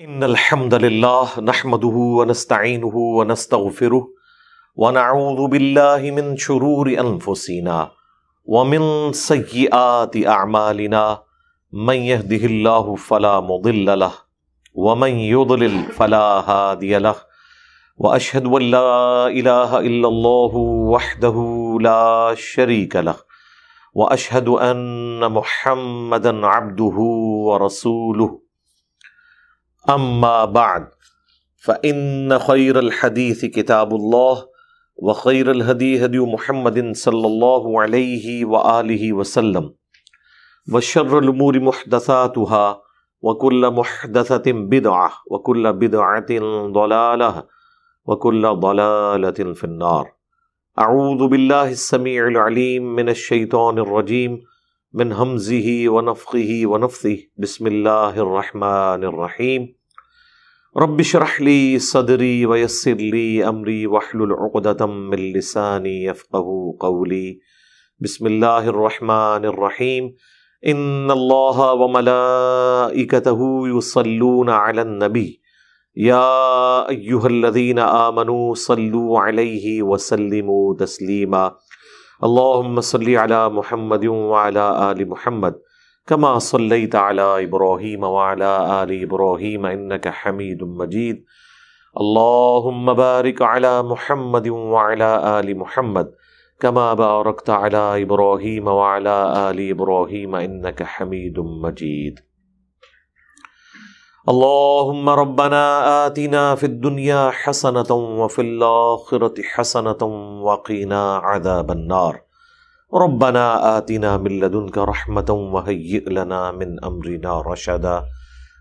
ان الحمد لله نحمده ونستعينه ونستغفره ونعوذ بالله من شرور انفسنا ومن سيئات اعمالنا من يهده الله فلا مضل له ومن يضلل فلا هادي له واشهد ان لا اله الا الله وحده لا شريك له واشهد ان محمدا عبده ورسوله اما بعد فان خير الحديث كتاب الله وخير الهدي هدي محمد صلى الله عليه واله وسلم وشر الامور محدثاتها وكل محدثة بدعة وكل بدعة ضلالة وكل ضلالة في النار. اعوذ بالله السميع العليم من الشيطان الرجيم من همزه ونفخه ونفثه. بسم الله الرحمن الرحيم. رب اشرح لي صدري ويسر لي امري واحلل عقدة من لساني يفقهوا قولي. بسم الله الرحمن الرحيم. ان الله وملائكته يصلون على النبي يا ايها الذين آمنوا صلوا عليه وسلموا تسليما. اللهم صل على محمد وعلى آل محمد كما صليت على إبراهيم وعلى آل إبراهيم إنك حميد مجيد. اللهم بارك على محمد وعلى آل محمد كما باركت على إبراهيم وعلى آل إبراهيم إنك حميد مجيد. اللهم ربنا آتنا في الدنيا حسنة وفي الآخرة حسنة وقنا عذاب النار. ربنا آتنا من لدنك رحمة وهيئ لنا من أمرنا رشدا.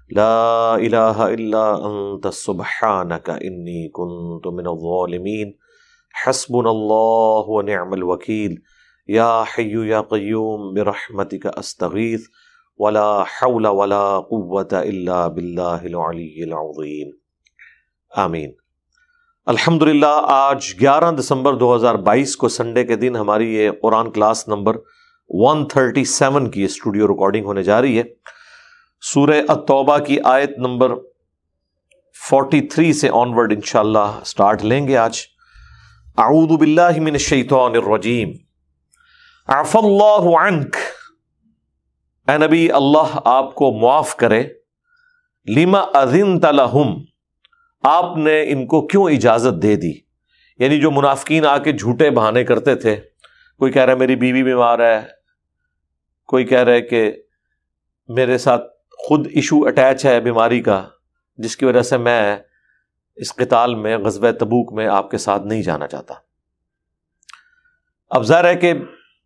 لا إله إلا أنت سبحانك إني كنت من الظالمين. حسبنا الله ونعم الوكيل. يا حي يا قيوم برحمتك أستغيث ولا حول ولا قوة إلا بالله العلي العظيم. آمین. الحمدللہ آج 11 دسمبر 2022 کو سنڈے کے دن ہماری یہ قرآن کلاس نمبر 137 کی اسٹوڈیو ریکارڈنگ ہونے جا رہی ہے. سورہ التوبہ کی آیت نمبر 43 سے آنورڈ انشاءاللہ سٹارٹ لیں گے آج. اعوذ باللہ من الشیطان الرجیم. عفا اللہ عنک. اے نبی اللہ آپ کو معاف کرے. لما اذنت لہم. آپ نے ان کو کیوں اجازت دے دی؟ یعنی جو منافقین آ کے جھوٹے بہانے کرتے تھے، کوئی کہہ رہا ہے میری بیوی بیمار ہے، کوئی کہہ رہا ہے کہ میرے ساتھ خود ایشو اٹیچ ہے بیماری کا جس کی وجہ سے میں اس قتال میں غزوہ تبوک میں آپ کے ساتھ نہیں جانا چاہتا. اب ظاہر ہے کہ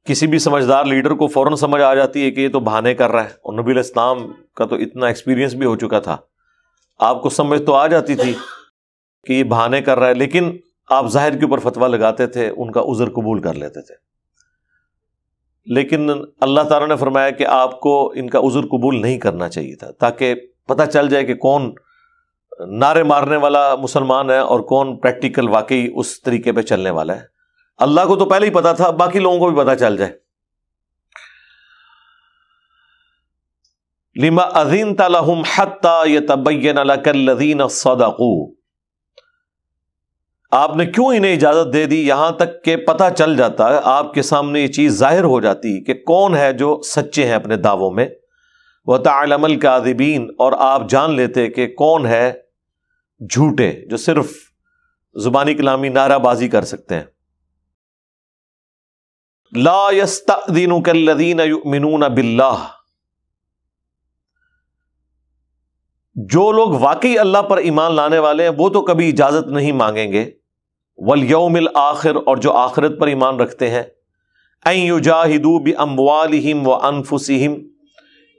کسی بھی سمجھدار لیڈر کو فوراً سمجھ آ جاتی ہے کہ یہ تو بہانے کر رہا ہے، اور نبی علیہ السلام کا تو اتنا ایکسپیرینس بھی ہو چکا تھا، آپ کو سمجھ تو آ جاتی تھی کہ یہ بہانے کر رہا ہے، لیکن آپ ظاہر کے اوپر فتویٰ لگاتے تھے، ان کا عذر قبول کر لیتے تھے. لیکن اللہ تعالیٰ نے فرمایا کہ آپ کو ان کا عذر قبول نہیں کرنا چاہیے تھا، تاکہ پتہ چل جائے کہ کون نعرے مارنے والا مسلمان ہے اور کون پریکٹیکل واقعی اس طریقے پہ چلنے والا ہے. اللہ کو تو پہلے ہی پتا تھا، باقی لوگوں کو بھی پتا چل جائے. لما اذنت لهم حتى يتبين لك الذين صدقوا. آپ نے کیوں انہیں اجازت دے دی؟ یہاں تک کہ پتہ چل جاتا ہے، آپ کے سامنے یہ چیز ظاہر ہو جاتی کہ کون ہے جو سچے ہیں اپنے دعووں میں. وتعلم الكاذبين. اور آپ جان لیتے کہ کون ہے جھوٹے جو صرف زبانی کلامی نعرہ بازی کر سکتے ہیں. لا يستأذنك الذين يؤمنون بالله. جو لوگ واقعی اللہ پر ایمان لانے والے ہیں وہ تو کبھی اجازت نہیں مانگیں گے. والیوم الآخر. اور جو آخرت پر ایمان رکھتے ہیں. ان یجاہدوا باموالہم وانفسہم.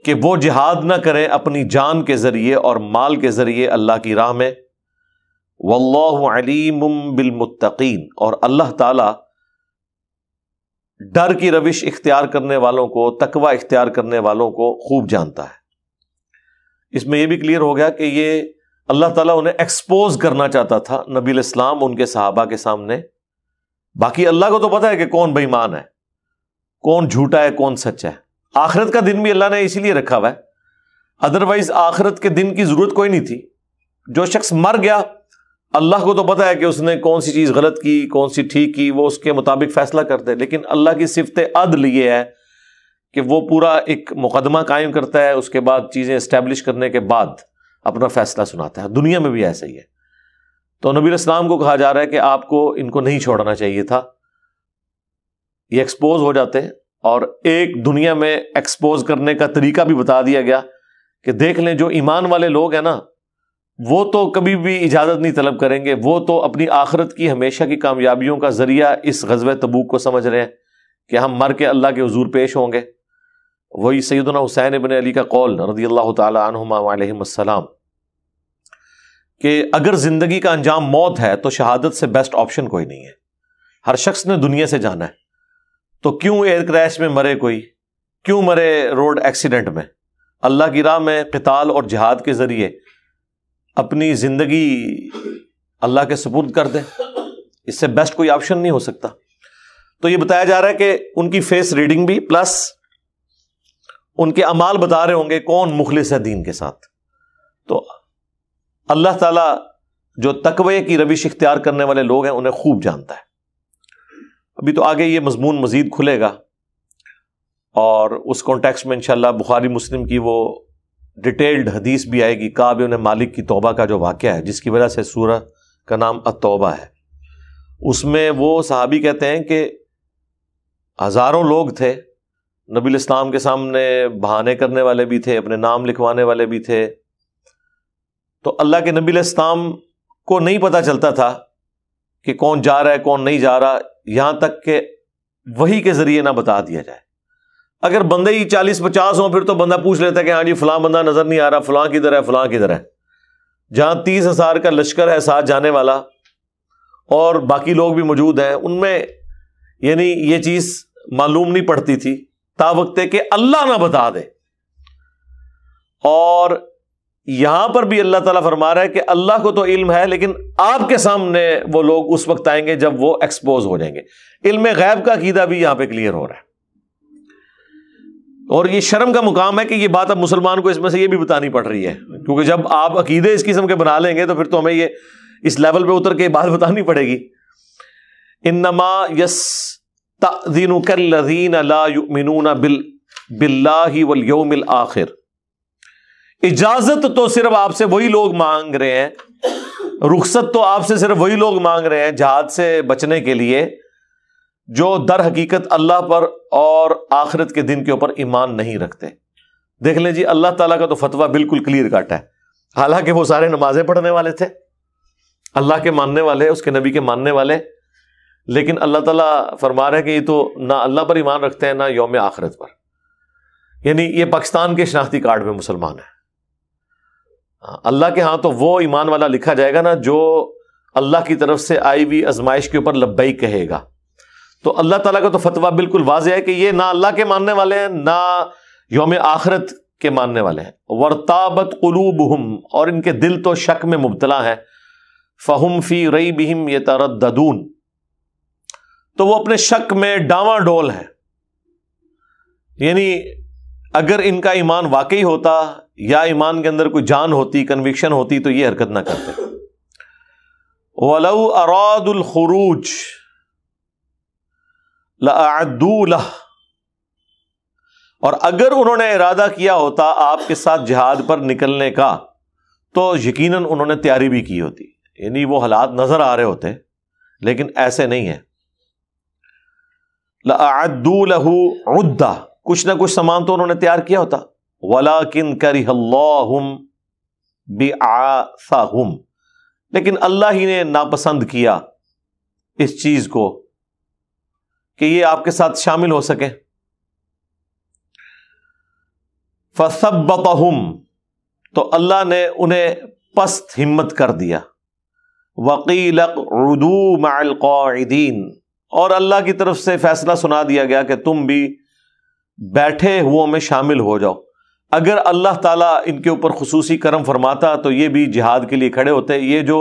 کہ وہ جہاد نہ کریں اپنی جان کے ذریعے اور مال کے ذریعے اللہ کی راہ میں. واللہ علیم بالمتقین. اور اللہ تعالی ڈر کی روش اختیار کرنے والوں کو، تقوی اختیار کرنے والوں کو خوب جانتا ہے. اس میں یہ بھی کلیئر ہو گیا کہ یہ اللہ تعالیٰ انہیں ایکسپوز کرنا چاہتا تھا، نبی علیہ السلام ان کے صحابہ کے سامنے. باقی اللہ کو تو پتہ ہے کہ کون بے ایمان ہے، کون جھوٹا ہے، کون سچا ہے. آخرت کا دن بھی اللہ نے اسی لیے رکھا ہوا ہے، ادروائز آخرت کے دن کی ضرورت کوئی نہیں تھی. جو شخص مر گیا اللہ کو تو پتا ہے کہ اس نے کون سی چیز غلط کی کون سی ٹھیک کی، وہ اس کے مطابق فیصلہ کرتے ہیں، لیکن اللہ کی صفت عدل یہ ہے کہ وہ پورا ایک مقدمہ قائم کرتا ہے، اس کے بعد چیزیں اسٹیبلش کرنے کے بعد اپنا فیصلہ سناتا ہے۔ دنیا میں بھی ایسا ہی ہے۔ تو نبی علیہ السلام کو کہا جا رہا ہے کہ آپ کو ان کو نہیں چھوڑنا چاہیے تھا، یہ ایکسپوز ہو جاتے ہیں، اور ایک دنیا میں ایکسپوز کرنے کا طریقہ بھی بتا دیا گیا کہ دیکھ لیں جو ایمان والے لوگ ہیں نا وہ تو کبھی بھی اجازت نہیں طلب کریں گے، وہ تو اپنی آخرت کی ہمیشہ کی کامیابیوں کا ذریعہ اس غزوہ تبوک کو سمجھ رہے ہیں کہ ہم مر کے اللہ کے حضور پیش ہوں گے۔ وہی سیدنا حسین ابن علی کا قول رضی اللہ تعالی عنہما وعلیہم السلام کہ اگر زندگی کا انجام موت ہے تو شہادت سے بیسٹ آپشن کوئی نہیں ہے۔ ہر شخص نے دنیا سے جانا ہے، تو کیوں ایئر کریش میں مرے کوئی، کیوں مرے روڈ ایکسیڈنٹ میں؟ اللہ کی راہ میں قتال اور جہاد کے ذریعے اپنی زندگی اللہ کے سپرد کر دیں، اس سے بیسٹ کوئی آپشن نہیں ہو سکتا۔ تو یہ بتایا جا رہا ہے کہ ان کی فیس ریڈنگ بھی پلس ان کے اعمال بتا رہے ہوں گے کون مخلص ہے دین کے ساتھ۔ تو اللہ تعالیٰ جو تقوی کی روش اختیار کرنے والے لوگ ہیں انہیں خوب جانتا ہے۔ ابھی تو آگے یہ مضمون مزید کھلے گا اور اس کانٹیکسٹ میں انشاءاللہ بخاری مسلم کی وہ ڈیٹیلڈ حدیث بھی آئے گی، کعب بن مالک کی توبہ کا جو واقعہ ہے جس کی وجہ سے سورہ کا نام التوبہ ہے۔ اس میں وہ صحابی کہتے ہیں کہ ہزاروں لوگ تھے، نبی الاسلام کے سامنے بہانے کرنے والے بھی تھے، اپنے نام لکھوانے والے بھی تھے، تو اللہ کے نبی علیہ السلام کو نہیں پتہ چلتا تھا کہ کون جا رہا ہے کون نہیں جا رہا، یہاں تک کہ وحی کے ذریعے نہ بتا دیا جائے۔ اگر بندے ہی 40-50 ہوں پھر تو بندہ پوچھ لیتا ہے کہ ہاں جی فلاں بندہ نظر نہیں آ رہا، فلاں کدھر ہے فلاں کدھر ہے۔ جہاں 30,000 کا لشکر ہے ساتھ جانے والا اور باقی لوگ بھی موجود ہیں، ان میں یعنی یہ چیز معلوم نہیں پڑتی تھی تا وقت کہ اللہ نہ بتا دے۔ اور یہاں پر بھی اللہ تعالیٰ فرما رہا ہے کہ اللہ کو تو علم ہے، لیکن آپ کے سامنے وہ لوگ اس وقت آئیں گے جب وہ ایکسپوز ہو جائیں گے۔ علم غیب کا عقیدہ بھی یہاں پہ کلیئر ہو رہا ہے، اور یہ شرم کا مقام ہے کہ یہ بات اب مسلمان کو اس میں سے یہ بھی بتانی پڑ رہی ہے، کیونکہ جب آپ عقیدے اس قسم کے بنا لیں گے تو پھر تو ہمیں یہ اس لیول پہ اتر کے بات بتانی پڑے گی۔ انما یستأذنک الذین لا یؤمنون باللہ والیوم الآخر، اجازت تو صرف آپ سے وہی لوگ مانگ رہے ہیں، رخصت تو آپ سے صرف وہی لوگ مانگ رہے ہیں جہاد سے بچنے کے لیے جو در حقیقت اللہ پر اور آخرت کے دن کے اوپر ایمان نہیں رکھتے۔ دیکھ لیں جی اللہ تعالیٰ کا تو فتویٰ بالکل کلیئر کٹ ہے، حالانکہ وہ سارے نمازیں پڑھنے والے تھے، اللہ کے ماننے والے، اس کے نبی کے ماننے والے، لیکن اللہ تعالیٰ فرما رہے ہیں کہ یہ تو نہ اللہ پر ایمان رکھتے ہیں نہ یوم آخرت پر، یعنی یہ پاکستان کے شناختی کارڈ میں مسلمان ہے۔ اللہ کے ہاں تو وہ ایمان والا لکھا جائے گا نا جو اللہ کی طرف سے آئی ہوئی آزمائش کے اوپر لبیک کہے گا۔ تو اللہ تعالیٰ کا تو فتویٰ بالکل واضح ہے کہ یہ نہ اللہ کے ماننے والے ہیں نہ یوم آخرت کے ماننے والے ہیں۔ وَارْتَابَتْ قُلُوبُهُمْ، اور ان کے دل تو شک میں مبتلا ہیں، فَهُمْ فِي رَيْبِهِمْ يَتَرَدَّدُونَ، تو وہ اپنے شک میں ڈاواں ڈول ہیں۔ یعنی اگر ان کا ایمان واقعی ہوتا یا ایمان کے اندر کوئی جان ہوتی، کنوکشن ہوتی، تو یہ حرکت نہ کرتے۔ وَلَوْ أَرَادُوا الْخُرُوجَ لَأَعَدُّوا لَهُ، اور اگر انہوں نے ارادہ کیا ہوتا آپ کے ساتھ جہاد پر نکلنے کا تو یقیناً انہوں نے تیاری بھی کی ہوتی، یعنی وہ حالات نظر آ رہے ہوتے، لیکن ایسے نہیں ہے۔ لَأَعَدُّوا لَهُ عُدَّةً، کچھ نہ کچھ سامان تو انہوں نے تیار کیا ہوتا۔ وَلَٰكِن كَرِهَ اللَّهُ بِعَاثَهُمْ، لیکن اللہ ہی نے ناپسند کیا اس چیز کو کہ یہ آپ کے ساتھ شامل ہو سکے۔ فَثَبَّطَهُمْ، تو اللہ نے انہیں پست ہمت کر دیا۔ وَقِيلَ اقْعُدُوا مَعَ الْقَاعِدِينَ، اور اللہ کی طرف سے فیصلہ سنا دیا گیا کہ تم بھی بیٹھے ہوں میں شامل ہو جاؤ۔ اگر اللہ تعالیٰ ان کے اوپر خصوصی کرم فرماتا تو یہ بھی جہاد کے لیے کھڑے ہوتے۔ یہ جو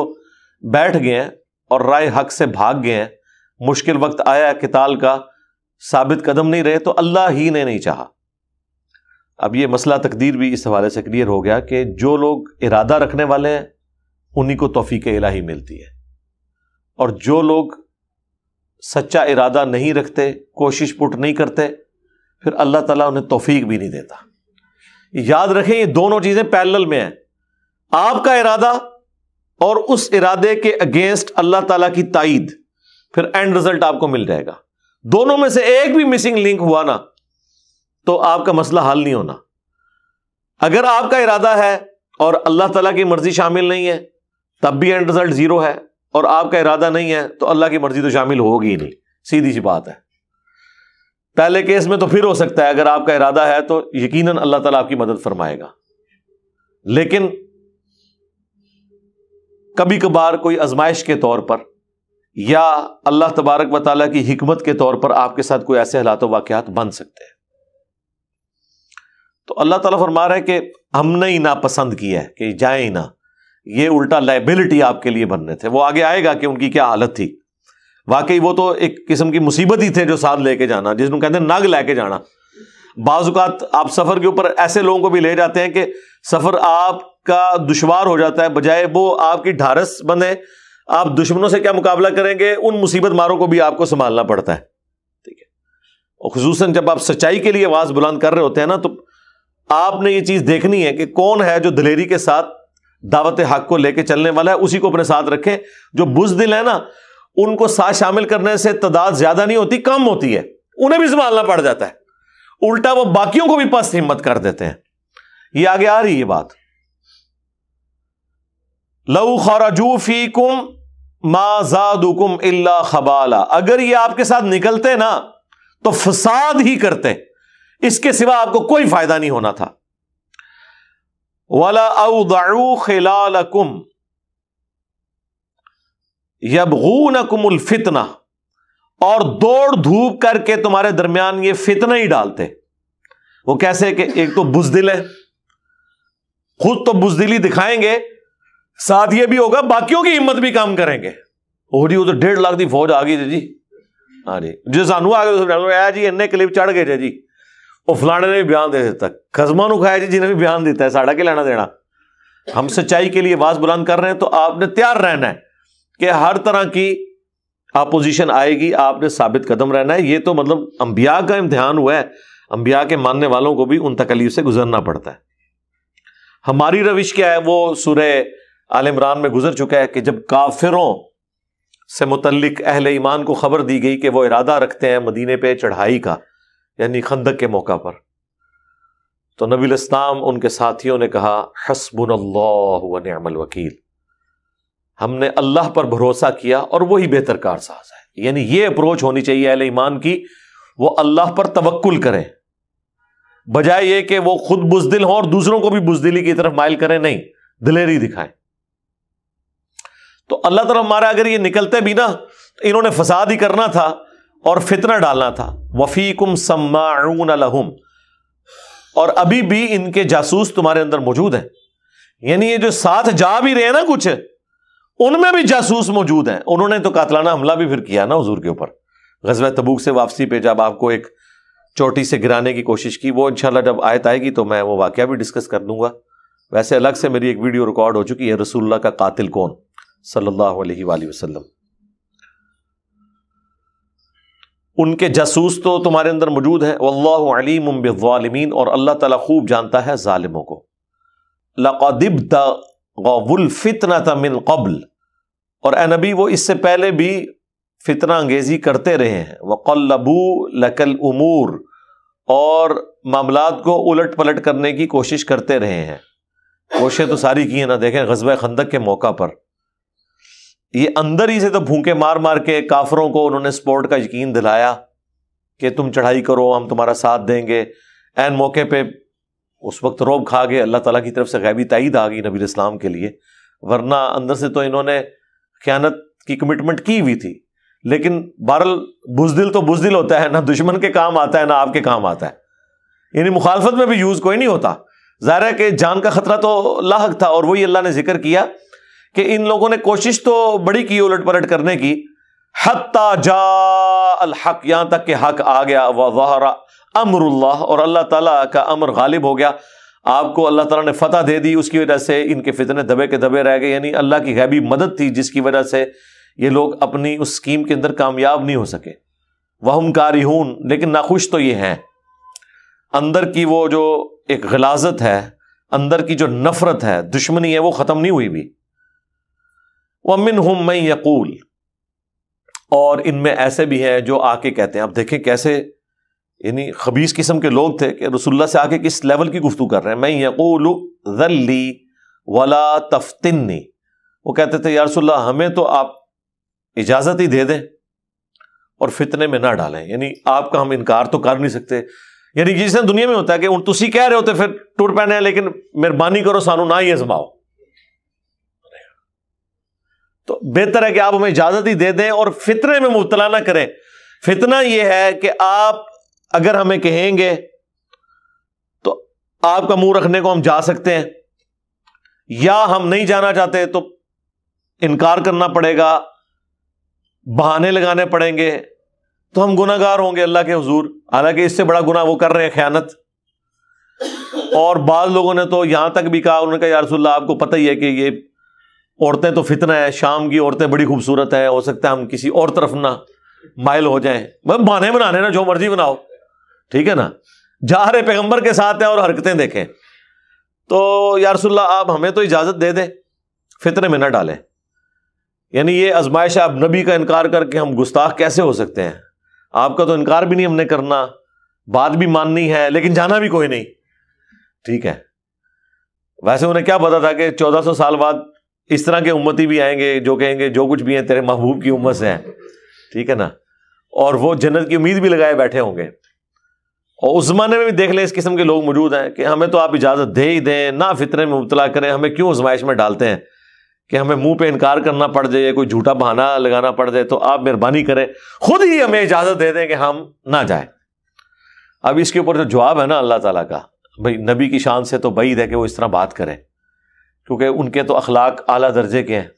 بیٹھ گئے ہیں اور رائے حق سے بھاگ گئے ہیں، مشکل وقت آیا قتال کا، ثابت قدم نہیں رہے، تو اللہ ہی نے نہیں چاہا۔ اب یہ مسئلہ تقدیر بھی اس حوالے سے کلیئر ہو گیا کہ جو لوگ ارادہ رکھنے والے ہیں انہی کو توفیق الہی ملتی ہے. اور جو لوگ سچا ارادہ نہیں رکھتے، کوشش پٹ نہیں کرتے، پھر اللہ تعالیٰ انہیں توفیق بھی نہیں دیتا. یاد رکھیں یہ دونوں چیزیں پیرلل میں ہیں. آپ کا ارادہ اور اس ارادے کے اگینسٹ اللہ تعالیٰ کی تائید، پھر اینڈ رزلٹ آپ کو مل جائے گا. دونوں میں سے ایک بھی مسنگ لنک ہوا نا تو آپ کا مسئلہ حل نہیں ہونا. اگر آپ کا ارادہ ہے اور اللہ تعالیٰ کی مرضی شامل نہیں ہے تب بھی اینڈ رزلٹ زیرو ہے، اور آپ کا ارادہ نہیں ہے تو اللہ کی مرضی تو شامل ہوگی ہی نہیں. سیدھی سی بات ہے. پہلے کیس میں تو پھر ہو سکتا ہے اگر آپ کا ارادہ ہے تو یقیناً اللہ تعالیٰ آپ کی مدد فرمائے گا، لیکن کبھی کبھار کوئی آزمائش کے طور پر یا اللہ تبارک و تعالیٰ کی حکمت کے طور پر آپ کے ساتھ کوئی ایسے حالات و واقعات بن سکتے ہیں. تو اللہ تعالیٰ فرما رہا ہے کہ ہم نے ہی ناپسند کیا ہے کہ جائیں ہی نہ، یہ الٹا لائبلٹی آپ کے لیے بننے تھے. وہ آگے آئے گا کہ ان کی کیا حالت تھی. واقعی وہ تو ایک قسم کی مصیبت ہی تھے جو ساتھ لے کے جانا، جس کو کہتے ہیں نگ لے کے جانا. بعض اوقات آپ سفر کے اوپر ایسے لوگوں کو بھی لے جاتے ہیں کہ سفر آپ کا دشوار ہو جاتا ہے، بجائے وہ آپ کی ڈھارس بنے آپ دشمنوں سے کیا مقابلہ کریں گے، ان مصیبت ماروں کو بھی آپ کو سنبھالنا پڑتا ہے. ٹھیک ہے. اور خصوصاً جب آپ سچائی کے لیے آواز بلند کر رہے ہوتے ہیں نا، تو آپ نے یہ چیز دیکھنی ہے کہ کون ہے جو دلیری کے ساتھ دعوت حق کو لے کے چلنے والا ہے، اسی کو اپنے ساتھ رکھیں. جو بزدل ہے نا ان کو ساتھ شامل کرنے سے تعداد زیادہ نہیں ہوتی، کم ہوتی ہے، انہیں بھی سنبھالنا پڑ جاتا ہے. الٹا وہ باقیوں کو بھی پست ہمت کر دیتے ہیں. یہ آگے آ رہی ہے بات. لو خرجوا فیکم ما زادوکم الا خبالا، اگر یہ آپ کے ساتھ نکلتے نا تو فساد ہی کرتے، اس کے سوا آپ کو کوئی فائدہ نہیں ہونا تھا. ولا اوضعوا خلالکم یبغونکم الفتنہ، اور دوڑ دھوپ کر کے تمہارے درمیان یہ فتنہ ہی ڈالتے. وہ کیسے کہ ایک تو بزدل ہے، خود تو بزدلی دکھائیں گے، ساتھ یہ بھی ہوگا باقیوں کی ہمت بھی کام کریں گے. وہ جی وہ تو 1.5 لاکھ دی فوج آ گئی تھی جی، ہاں جی سانو آ گئے جی انے کلپ چڑھ گئے جی، وہ فلانے نے بھی بیان دے دیتا، خزمہ نو کھایا جی جنہیں بھی بیان دیتا ہے، ساڑا کے لینا دینا. ہم سچائی کے لیے آواز بلند کر رہے ہیں تو آپ نے تیار رہنا ہے کہ ہر طرح کی اپوزیشن آئے گی، آپ نے ثابت قدم رہنا ہے. یہ تو مطلب انبیاء کا امتحان ہوا ہے، انبیاء کے ماننے والوں کو بھی ان تکلیف سے گزرنا پڑتا ہے. ہماری روش کیا ہے وہ سورہ آل عمران میں گزر چکا ہے کہ جب کافروں سے متعلق اہل ایمان کو خبر دی گئی کہ وہ ارادہ رکھتے ہیں مدینے پہ چڑھائی کا، یعنی خندق کے موقع پر، تو نبی الاسلام ان کے ساتھیوں نے کہا حسبنا اللہ و نعم الوکیل، ہم نے اللہ پر بھروسہ کیا اور وہی بہتر کارساز ہے. یعنی یہ اپروچ ہونی چاہیے اہل ایمان کی، وہ اللہ پر توکل کریں بجائے یہ کہ وہ خود بزدل ہوں اور دوسروں کو بھی بزدلی کی طرف مائل کریں. نہیں، دلیری دکھائیں. تو اللہ تعالیٰ ہمارا اگر یہ نکلتے بھی نا تو انہوں نے فساد ہی کرنا تھا اور فتنہ ڈالنا تھا. وفیکم سماعون لہم، اور ابھی بھی ان کے جاسوس تمہارے اندر موجود ہیں. یعنی یہ جو ساتھ جا بھی رہے ہیں نا کچھ، ان میں بھی جاسوس موجود ہیں. انہوں نے تو قاتلانہ حملہ بھی پھر کیا نا حضور کے اوپر. غزوہ تبوک سے واپسی پہ جب آپ کو ایک چوٹی سے گرانے کی کوشش کی، وہ انشاءاللہ جب آیت آئے گی تو میں وہ واقعہ بھی ڈسکس کر دوں گا. ویسے الگ سے میری ایک ویڈیو ریکارڈ ہو چکی ہے، رسول اللہ کا قاتل کون، صلی اللہ علیہ وآلہ وسلم. ان کے جاسوس تو تمہارے اندر موجود ہیں. واللہ علیم بالظالمین، اور اللہ تعالیٰ خوب جانتا ہے ظالموں کو. لقد ابتغوا الفتنة من قبل، اور اے نبی وہ اس سے پہلے بھی فتنہ انگیزی کرتے رہے ہیں. وقلبوا لک الامور، اور معاملات کو الٹ پلٹ کرنے کی کوشش کرتے رہے ہیں. کوششیں تو ساری کی ہیں نا. دیکھیں غزوہ خندق کے موقع پر یہ اندر ہی سے تو پھونکے مار مار کے کافروں کو انہوں نے سپورٹ کا یقین دلایا کہ تم چڑھائی کرو، ہم تمہارا ساتھ دیں گے. عین موقع پہ اس وقت روب کھا گئے. اللہ تعالیٰ کی طرف سے غیبی تائید آ گئی نبی الاسلام کے لیے، ورنہ اندر سے تو انہوں نے خیانت کی کمٹمنٹ کی ہوئی تھی. لیکن بہرحال بزدل تو بزدل ہوتا ہے، نہ دشمن کے کام آتا ہے نہ آپ کے کام آتا ہے. یعنی مخالفت میں بھی یوز کوئی نہیں ہوتا. ظاہر ہے کہ جان کا خطرہ تو لاحق تھا، اور وہی اللہ نے ذکر کیا کہ ان لوگوں نے کوشش تو بڑی کی الٹ پلٹ کرنے کی. حتی جاء الحق، یہاں تک کہ حق آ گیا. وظہر امر اللہ، اور اللہ تعالیٰ کا امر غالب ہو گیا. آپ کو اللہ تعالیٰ نے فتح دے دی، اس کی وجہ سے ان کے فتنے دبے کے دبے رہ گئے، یعنی اللہ کی غیبی مدد تھی جس کی وجہ سے یہ لوگ اپنی اس اسکیم کے اندر کامیاب نہیں ہو سکے۔ وہم کارہون، لیکن ناخوش تو یہ ہیں، اندر کی وہ جو ایک غلاظت ہے، اندر کی جو نفرت ہے، دشمنی ہے، وہ ختم نہیں ہوئی بھی۔ وَمِنْهُمْ مَن يَقُولُ، اور ان میں ایسے بھی ہیں جو آ کے کہتے ہیں، اب دیکھیں کیسے یعنی خبیث قسم کے لوگ تھے کہ رسول اللہ سے آ کے کس لیول کی گفتگو کر رہے ہیں۔ مَن يَقُولُ ذَلِّي وَلَا تَفْتِنِّي، وہ کہتے تھے یا رسول اللہ ہمیں تو آپ اجازت ہی دے دیں اور فتنے میں نہ ڈالیں، یعنی آپ کا ہم انکار تو کر نہیں سکتے، یعنی جس طرح دنیا میں ہوتا ہے کہ تسی کہہ رہے ہوتے پھر ٹور پینے ہیں، لیکن مہربانی کرو سانو نہ ہی ازماؤ، تو بہتر ہے کہ آپ ہمیں اجازت ہی دے دیں اور فتنے میں مبتلا نہ کریں۔ فتنہ یہ ہے کہ آپ اگر ہمیں کہیں گے تو آپ کا منہ رکھنے کو ہم جا سکتے ہیں، یا ہم نہیں جانا چاہتے تو انکار کرنا پڑے گا، بہانے لگانے پڑیں گے، تو ہم گناہ گار ہوں گے اللہ کے حضور، حالانکہ اس سے بڑا گناہ وہ کر رہے ہیں خیانت۔ اور بعض لوگوں نے تو یہاں تک بھی کہا، انہوں نے کہا یا رسول اللہ آپ کو پتہ ہی ہے کہ یہ عورتیں تو فتنہ ہے، شام کی عورتیں بڑی خوبصورت ہیں، ہو سکتا ہے ہم کسی اور طرف نہ مائل ہو جائیں، بہانے بنانے نا جو مرضی بناؤ، ٹھیک ہے نا، جا رہے پیغمبر کے ساتھ ہیں اور حرکتیں دیکھیں، تو یا رسول اللہ آپ ہمیں تو اجازت دے دیں، فتنے میں نہ ڈالیں۔ یعنی یہ آزمائش ہے، اب نبی کا انکار کر کے ہم گستاخ کیسے ہو سکتے ہیں؟ آپ کا تو انکار بھی نہیں ہم نے کرنا، بات بھی ماننی ہے، لیکن جانا بھی کوئی نہیں، ٹھیک ہے۔ ویسے انہیں کیا پتا تھا کہ 1400 سال بعد اس طرح کے امتی بھی آئیں گے جو کہیں گے جو کچھ بھی ہیں تیرے محبوب کی امت سے ہیں، ٹھیک ہے نا، اور وہ جنت کی امید بھی لگائے بیٹھے ہوں گے۔ اور اس زمانے میں بھی دیکھ لیں اس قسم کے لوگ موجود ہیں کہ ہمیں تو آپ اجازت دے ہی دیں، نہ فتنے میں مبتلا کریں، ہمیں کیوں آزمائش میں ڈالتے ہیں کہ ہمیں منہ پہ انکار کرنا پڑ جائے، کوئی جھوٹا بہانہ لگانا پڑ جائے، تو آپ مہربانی کریں خود ہی ہمیں اجازت دے دیں کہ ہم نہ جائیں۔ اب اس کے اوپر جو جواب ہے نا اللہ تعالیٰ کا، بھائی نبی کی شان سے تو بعید ہے کہ وہ اس طرح بات کریں، کیونکہ ان کے تو اخلاق اعلیٰ درجے کے ہیں،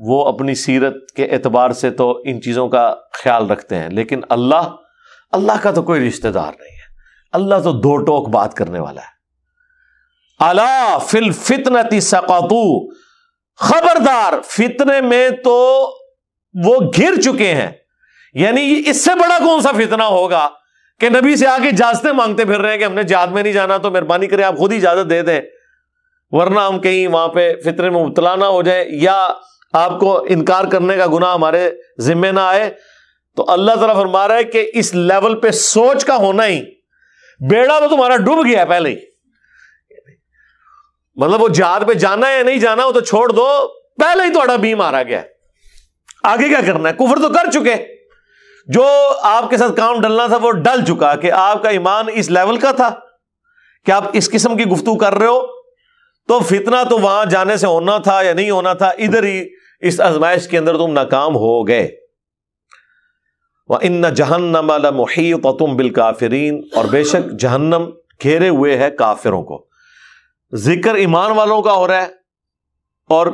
وہ اپنی سیرت کے اعتبار سے تو ان چیزوں کا خیال رکھتے ہیں، لیکن اللہ کا تو کوئی رشتہ دار نہیں ہے، اللہ تو دو ٹوک بات کرنے والا ہے۔ الا فی الفتنۃ سقطوا، خبردار فتنے میں تو وہ گر چکے ہیں، یعنی اس سے بڑا کون سا فتنہ ہوگا کہ نبی سے آ کے اجازتیں مانگتے پھر رہے ہیں کہ ہم نے جہاد میں نہیں جانا تو مہربانی کریں آپ خود ہی اجازت دے دیں، ورنہ ہم کہیں وہاں پہ فتنے میں مبتلا نہ ہو جائیں یا آپ کو انکار کرنے کا گناہ ہمارے ذمے نہ آئے۔ تو اللہ تعالیٰ فرما رہا ہے کہ اس لیول پہ سوچ کا ہونا ہی، بیڑا تو تمہارا ڈوب گیا ہے پہلے ہی، مطلب وہ جہاد پہ جانا ہے یا نہیں جانا وہ تو چھوڑ دو، پہلے ہی تھوڑا بیم مارا گیا ہے، آگے کیا کرنا ہے؟ کفر تو کر چکے، جو آپ کے ساتھ کام ڈلنا تھا وہ ڈل چکا، کہ آپ کا ایمان اس لیول کا تھا کہ آپ اس قسم کی گفتگو کر رہے ہو، تو فتنہ تو وہاں جانے سے ہونا تھا یا نہیں ہونا تھا، ادھر ہی اس آزمائش کے اندر تم ناکام ہو گئے۔ وَإِنَّ جَهَنَّمَ لَمُحِيطَةٌ بِالْكَافِرِينَ، اور بے شک جہنم گھیرے ہوئے ہے کافروں کو۔ ذکر ایمان والوں کا ہو رہا ہے اور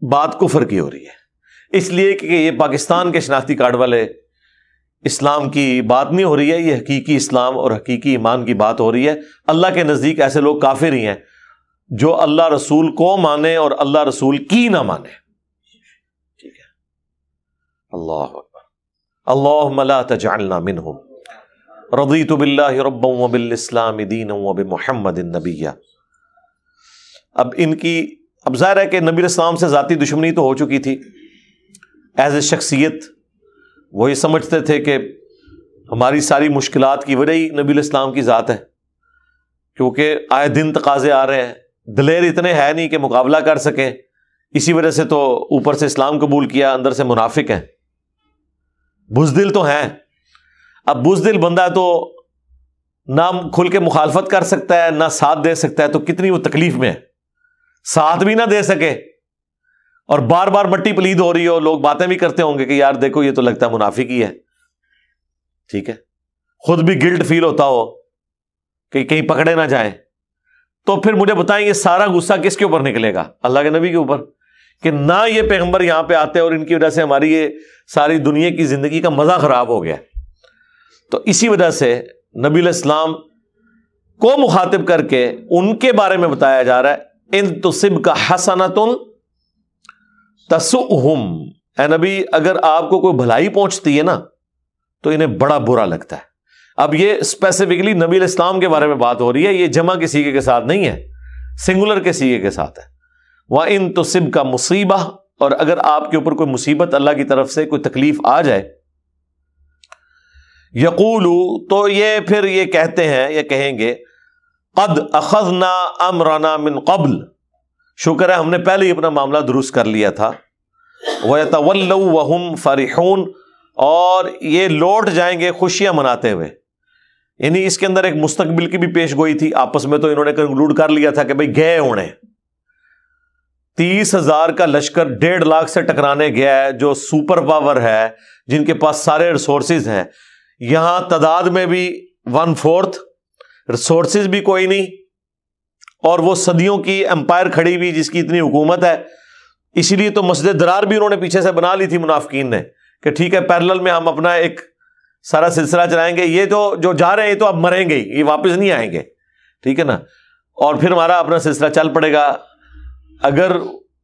بات کفر کی ہو رہی ہے، اس لیے کہ یہ پاکستان کے شناختی کارڈ والے اسلام کی بات نہیں ہو رہی ہے، یہ حقیقی اسلام اور حقیقی ایمان کی بات ہو رہی ہے۔ اللہ کے نزدیک ایسے لوگ کافر ہی ہیں جو اللہ رسول کو مانے اور اللہ رسول کی نہ مانے، ٹھیک ہے۔ اللہ اکبر، اللہم لا تجعلنا منہم، رضیت باللہ ربا وبالاسلام دینا وبمحمد نبیا۔ اب ان کی اب ظاہر ہے کہ نبی علیہ السلام سے ذاتی دشمنی تو ہو چکی تھی، ایز اے شخصیت وہ یہ سمجھتے تھے کہ ہماری ساری مشکلات کی وجہ ہی نبی علیہ السلام کی ذات ہے، کیونکہ آئے دن تقاضے آ رہے ہیں، دلیر اتنے ہے نہیں کہ مقابلہ کر سکیں، اسی وجہ سے تو اوپر سے اسلام قبول کیا، اندر سے منافق ہیں، بزدل تو ہیں۔ اب بزدل بندہ تو نہ کھل کے مخالفت کر سکتا ہے نہ ساتھ دے سکتا ہے، تو کتنی وہ تکلیف میں ہے، ساتھ بھی نہ دے سکے اور بار بار مٹی پلید ہو رہی ہو، لوگ باتیں بھی کرتے ہوں گے کہ یار دیکھو یہ تو لگتا ہے منافق ہی ہے، ٹھیک ہے، خود بھی گلٹ فیل ہوتا ہو کہ کہیں پکڑے نہ جائیں، تو پھر مجھے بتائیں یہ سارا غصہ کس کے اوپر نکلے گا؟ اللہ کے نبی کے اوپر، کہ نہ یہ پیغمبر یہاں پہ آتے اور ان کی وجہ سے ہماری یہ ساری دنیا کی زندگی کا مزہ خراب ہو گیا۔ تو اسی وجہ سے نبی علیہ السلام کو مخاطب کر کے ان کے بارے میں بتایا جا رہا ہے، ان تصبک حسنۃ تسؤہم، اے نبی اگر آپ کو کوئی بھلائی پہنچتی ہے نا تو انہیں بڑا برا لگتا ہے۔ اب یہ اسپیسیفکلی نبی علیہ السلام کے بارے میں بات ہو رہی ہے، یہ جمع کے سیغے کے ساتھ نہیں ہے، سنگولر کے سیغے کے ساتھ ہے۔ وَإِن تُصِبْكَ مُصِیبَۃ، اور اگر آپ کے اوپر کوئی مصیبت اللہ کی طرف سے کوئی تکلیف آ جائے، یقولوا، تو یہ پھر یہ کہتے ہیں، یہ کہیں گے قد اخذنا امرنا من قبل، شکر ہے ہم نے پہلے ہی اپنا معاملہ درست کر لیا تھا، وَيَتَوَلَّوْا وَهُمْ فَرِحُونَ، اور یہ لوٹ جائیں گے خوشیاں مناتے ہوئے۔ یعنی اس کے اندر ایک مستقبل کی بھی پیش گوئی تھی، آپس میں تو انہوں نے کنکلوڈ کر لیا تھا کہ بھئی گئے ہونے 30,000 کا لشکر 1.5 لاکھ سے ٹکرانے گیا ہے، جو سپر پاور ہے، جن کے پاس سارے ریسورسز ہیں، یہاں تعداد میں بھی 1/4، ریسورسز بھی کوئی نہیں، اور وہ صدیوں کی امپائر کھڑی ہوئی جس کی اتنی حکومت ہے۔ اسی لیے تو مسجد درار بھی انہوں نے پیچھے سے بنا لی تھی منافقین نے، کہ ٹھیک ہے پیرلل میں ہم اپنا ایک سارا سلسلہ چلائیں گے، یہ تو جو جا رہے ہیں یہ تو اب مریں گے، یہ واپس نہیں آئیں گے، ٹھیک ہے نا، اور پھر ہمارا اپنا سلسلہ چل پڑے گا۔ اگر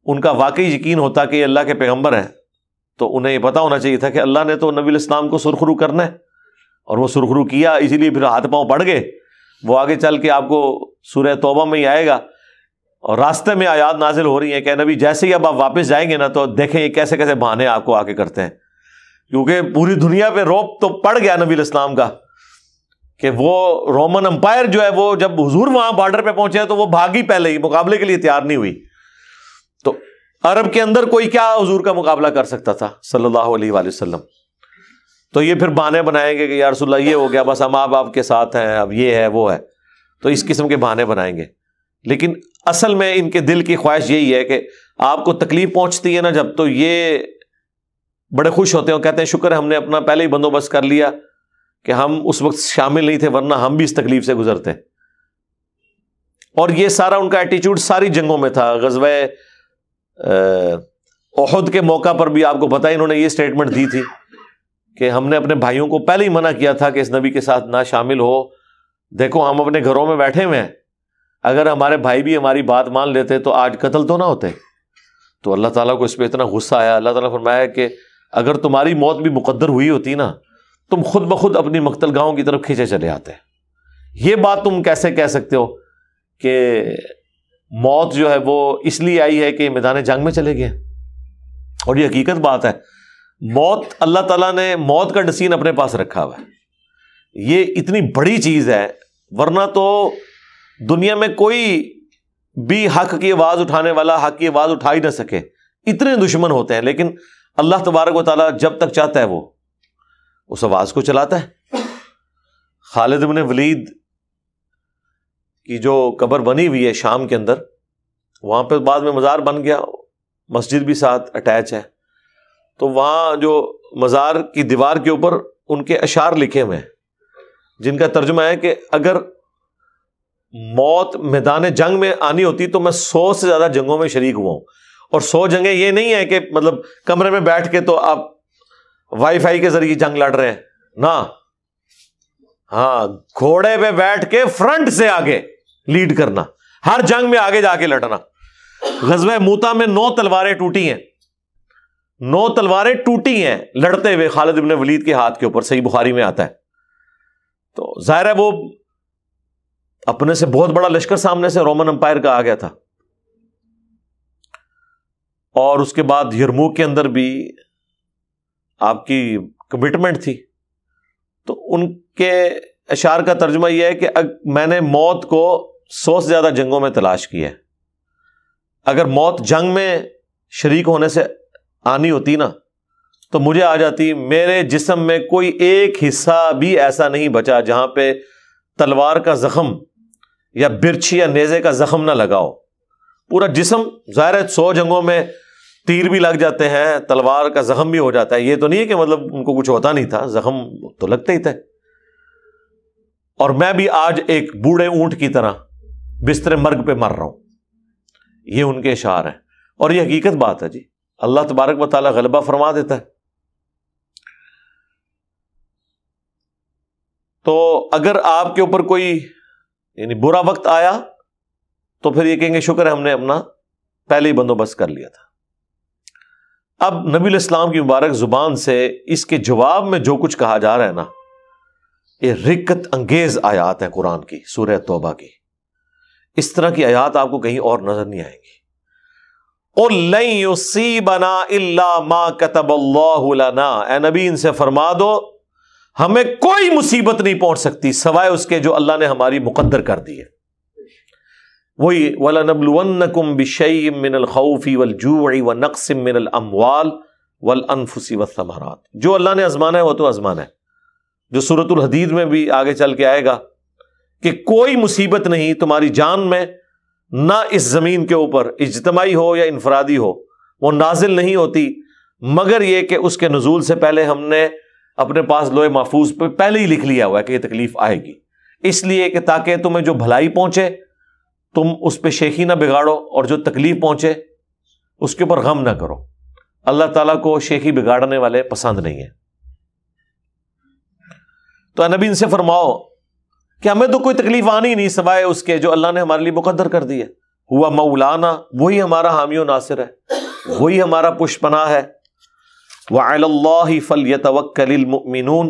ان کا واقعی یقین ہوتا کہ یہ اللہ کے پیغمبر ہیں تو انہیں یہ پتا ہونا چاہیے تھا کہ اللہ نے تو نبی علیہ السلام کو سرخرو کرنا ہے، اور وہ سرخرو کیا، اسی لیے پھر ہاتھ پاؤں پڑ گئے۔ وہ آگے چل کے آپ کو سورہ توبہ میں ہی آئے گا، اور راستے میں آیات نازل ہو رہی ہیں کہ نبی جیسے ہی اب آپ واپس جائیں گے نا تو دیکھیں یہ کیسے کیسے بہانے آپ کو آگے کرتے ہیں، کیونکہ پوری دنیا پہ روب تو پڑ گیا نبی علیہ السلام کا کہ وہ رومن امپائر جو ہے وہ جب حضور وہاں بارڈر پہ پہنچے تو وہ بھاگی، پہلے ہی مقابلے کے لیے تیار نہیں ہوئی۔ تو عرب کے اندر کوئی کیا حضور کا مقابلہ کر سکتا تھا صلی اللہ علیہ وآلہ وسلم؟ تو یہ پھر بہانے بنائیں گے کہ یا رسول اللہ یہ ہو گیا، بس ہم آپ کے ساتھ ہیں، اب یہ ہے وہ ہے، تو اس قسم کے بہانے بنائیں گے۔ لیکن اصل میں ان کے دل کی خواہش یہی ہے کہ آپ کو تکلیف پہنچتی ہے نا جب، تو یہ بڑے خوش ہوتے ہیں، کہتے ہیں شکر ہے ہم نے اپنا پہلے ہی بندوبست کر لیا کہ ہم اس وقت شامل نہیں تھے، ورنہ ہم بھی اس تکلیف سے گزرتے۔ اور یہ سارا ان کا ایٹیچیوڈ ساری جنگوں میں تھا۔ غزوہ احد کے موقع پر بھی آپ کو پتہ ہے انہوں نے یہ سٹیٹمنٹ دی تھی کہ ہم نے اپنے بھائیوں کو پہلے ہی منع کیا تھا کہ اس نبی کے ساتھ نہ شامل ہو، دیکھو ہم اپنے گھروں میں بیٹھے ہوئے ہیں، اگر ہمارے بھائی بھی ہماری بات مان لیتے تو آج قتل تو نہ ہوتے۔ تو اللہ تعالیٰ کو اس پہ اتنا غصہ آیا، اللہ تعالیٰ فرمایا کہ اگر تمہاری موت بھی مقدر ہوئی ہوتی نا، تم خود بخود اپنی مقتل گاہوں کی طرف کھینچے چلے آتے۔ یہ بات تم کیسے کہہ سکتے ہو کہ موت جو ہے وہ اس لیے آئی ہے کہ میدان جنگ میں چلے گئے؟ اور یہ حقیقت بات ہے، موت اللہ تعالیٰ نے موت کا ڈسین اپنے پاس رکھا ہوا ہے، یہ اتنی بڑی چیز ہے، ورنہ تو دنیا میں کوئی بھی حق کی آواز اٹھانے والا حق کی آواز اٹھا ہی نہ سکے، اتنے دشمن ہوتے ہیں، لیکن اللہ تبارک و تعالیٰ جب تک چاہتا ہے وہ اس آواز کو چلاتا ہے۔ خالد بن ولید کی جو قبر بنی ہوئی ہے شام کے اندر، وہاں پہ بعد میں مزار بن گیا، مسجد بھی ساتھ اٹیچ ہے، تو وہاں جو مزار کی دیوار کے اوپر ان کے اشعار لکھے ہوئے ہیں جن کا ترجمہ ہے کہ اگر موت میدان جنگ میں آنی ہوتی تو میں 100 سے زیادہ جنگوں میں شریک ہوا ہوں، اور 100 جنگیں یہ نہیں ہے کہ مطلب کمرے میں بیٹھ کے تو آپ وائی فائی کے ذریعے جنگ لڑ رہے ہیں، نہ، ہاں گھوڑے پہ بیٹھ کے فرنٹ سے آگے لیڈ کرنا، ہر جنگ میں آگے جا کے لڑنا۔ غزوہ موتا میں 9 تلواریں ٹوٹی ہیں، 9 تلواریں ٹوٹی ہیں لڑتے ہوئے خالد بن ولید کے ہاتھ کے اوپر، صحیح بخاری میں آتا ہے۔ تو ظاہر ہے وہ اپنے سے بہت بڑا لشکر سامنے سے رومن امپائر کا آ گیا تھا، اور اس کے بعد یرموک کے اندر بھی آپ کی کمٹمنٹ تھی۔ تو ان کے اشعار کا ترجمہ یہ ہے کہ میں نے موت کو 100 سے زیادہ جنگوں میں تلاش کی ہے، اگر موت جنگ میں شریک ہونے سے آنی ہوتی نا تو مجھے آ جاتی، میرے جسم میں کوئی ایک حصہ بھی ایسا نہیں بچا جہاں پہ تلوار کا زخم یا برچھی یا نیزے کا زخم نہ لگاؤ، پورا جسم۔ ظاہر ہے 100 جنگوں میں تیر بھی لگ جاتے ہیں، تلوار کا زخم بھی ہو جاتا ہے، یہ تو نہیں ہے کہ مطلب ان کو کچھ ہوتا نہیں تھا، زخم تو لگتے ہی تھے۔ اور میں بھی آج ایک بوڑھے اونٹ کی طرح بستر مرگ پہ مر رہا ہوں، یہ ان کے اشعار ہیں، اور یہ حقیقت بات ہے جی، اللہ تبارک و تعالیٰ غلبہ فرما دیتا ہے۔ تو اگر آپ کے اوپر کوئی یعنی برا وقت آیا تو پھر یہ کہیں گے شکر ہے ہم نے اپنا پہلے ہی بندوبست کر لیا تھا. اب نبی علیہ السلام کی مبارک زبان سے اس کے جواب میں جو کچھ کہا جا رہا ہے نا، یہ رکت انگیز آیات ہیں قرآن کی، سورہ توبہ کی. اس طرح کی آیات آپ کو کہیں اور نظر نہیں آئیں گی. قُلْ لَن يُصِيبَنَا إِلَّا مَا كَتَبَ اللَّهُ لَنَا، اے نبی ان سے فرما دو ہمیں کوئی مصیبت نہیں پہنچ سکتی سوائے اس کے جو اللہ نے ہماری مقدر کر دی ہے. وہی وَلَنَبْلُوَنَّكُمْ بِشَيْءٍ مِّنَ الْخَوْفِ وَالْجُوعِ وَنَقْصٍ مِّنَ الْأَمْوَالِ وَالْأَنفُسِ وَالثَّمَرَاتِ. جو اللہ نے آزمانا ہے وہ تو آزمانا ہے، جو سورۃ الحدید میں بھی آگے چل کے آئے گا کہ کوئی مصیبت نہیں تمہاری جان میں، نہ اس زمین کے اوپر اجتماعی ہو یا انفرادی ہو، وہ نازل نہیں ہوتی مگر یہ کہ اس کے نزول سے پہلے ہم نے اپنے پاس لوح محفوظ پہ پہلے ہی لکھ لیا ہوا ہے کہ یہ تکلیف آئے گی. اس لیے کہ تاکہ تمہیں جو بھلائی پہنچے تم اس پہ شیخی نہ بگاڑو، اور جو تکلیف پہنچے اس کے اوپر غم نہ کرو. اللہ تعالیٰ کو شیخی بگاڑنے والے پسند نہیں ہیں. تو نبی ان سے فرماؤ کہ ہمیں تو کوئی تکلیف آنی نہیں سوائے اس کے جو اللہ نے ہمارے لیے مقدر کر دی ہے. ہوا مولانا، وہی ہمارا حامی و ناصر ہے، وہی ہمارا پشت پناہ ہے. وعلی اللہ فلیتوکل المؤمنون،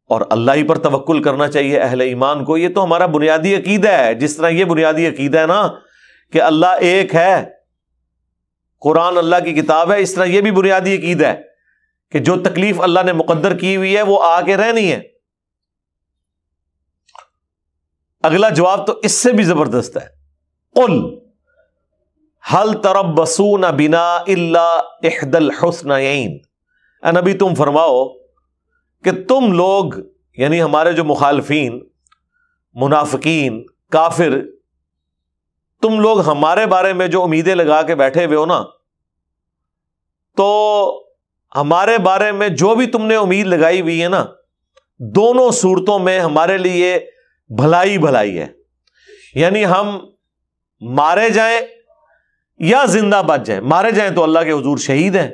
اور اللہ ہی پر توکل کرنا چاہیے اہل ایمان کو. یہ تو ہمارا بنیادی عقیدہ ہے. جس طرح یہ بنیادی عقیدہ ہے نا کہ اللہ ایک ہے، قرآن اللہ کی کتاب ہے، اس طرح یہ بھی بنیادی عقیدہ ہے کہ جو تکلیف اللہ نے مقدر کی ہوئی ہے وہ آ کے رہنی ہے. اگلا جواب تو اس سے بھی زبردست ہے. قل هل تربصون بنا الا احدى الحسنيين، اے نبی تم فرماؤ کہ تم لوگ، یعنی ہمارے جو مخالفین، منافقین، کافر، تم لوگ ہمارے بارے میں جو امیدیں لگا کے بیٹھے ہوئے ہو نا، تو ہمارے بارے میں جو بھی تم نے امید لگائی ہوئی ہے نا، دونوں صورتوں میں ہمارے لیے بھلائی بھلائی ہے. یعنی ہم مارے جائیں یا زندہ بچ جائیں. مارے جائیں تو اللہ کے حضور شہید ہیں،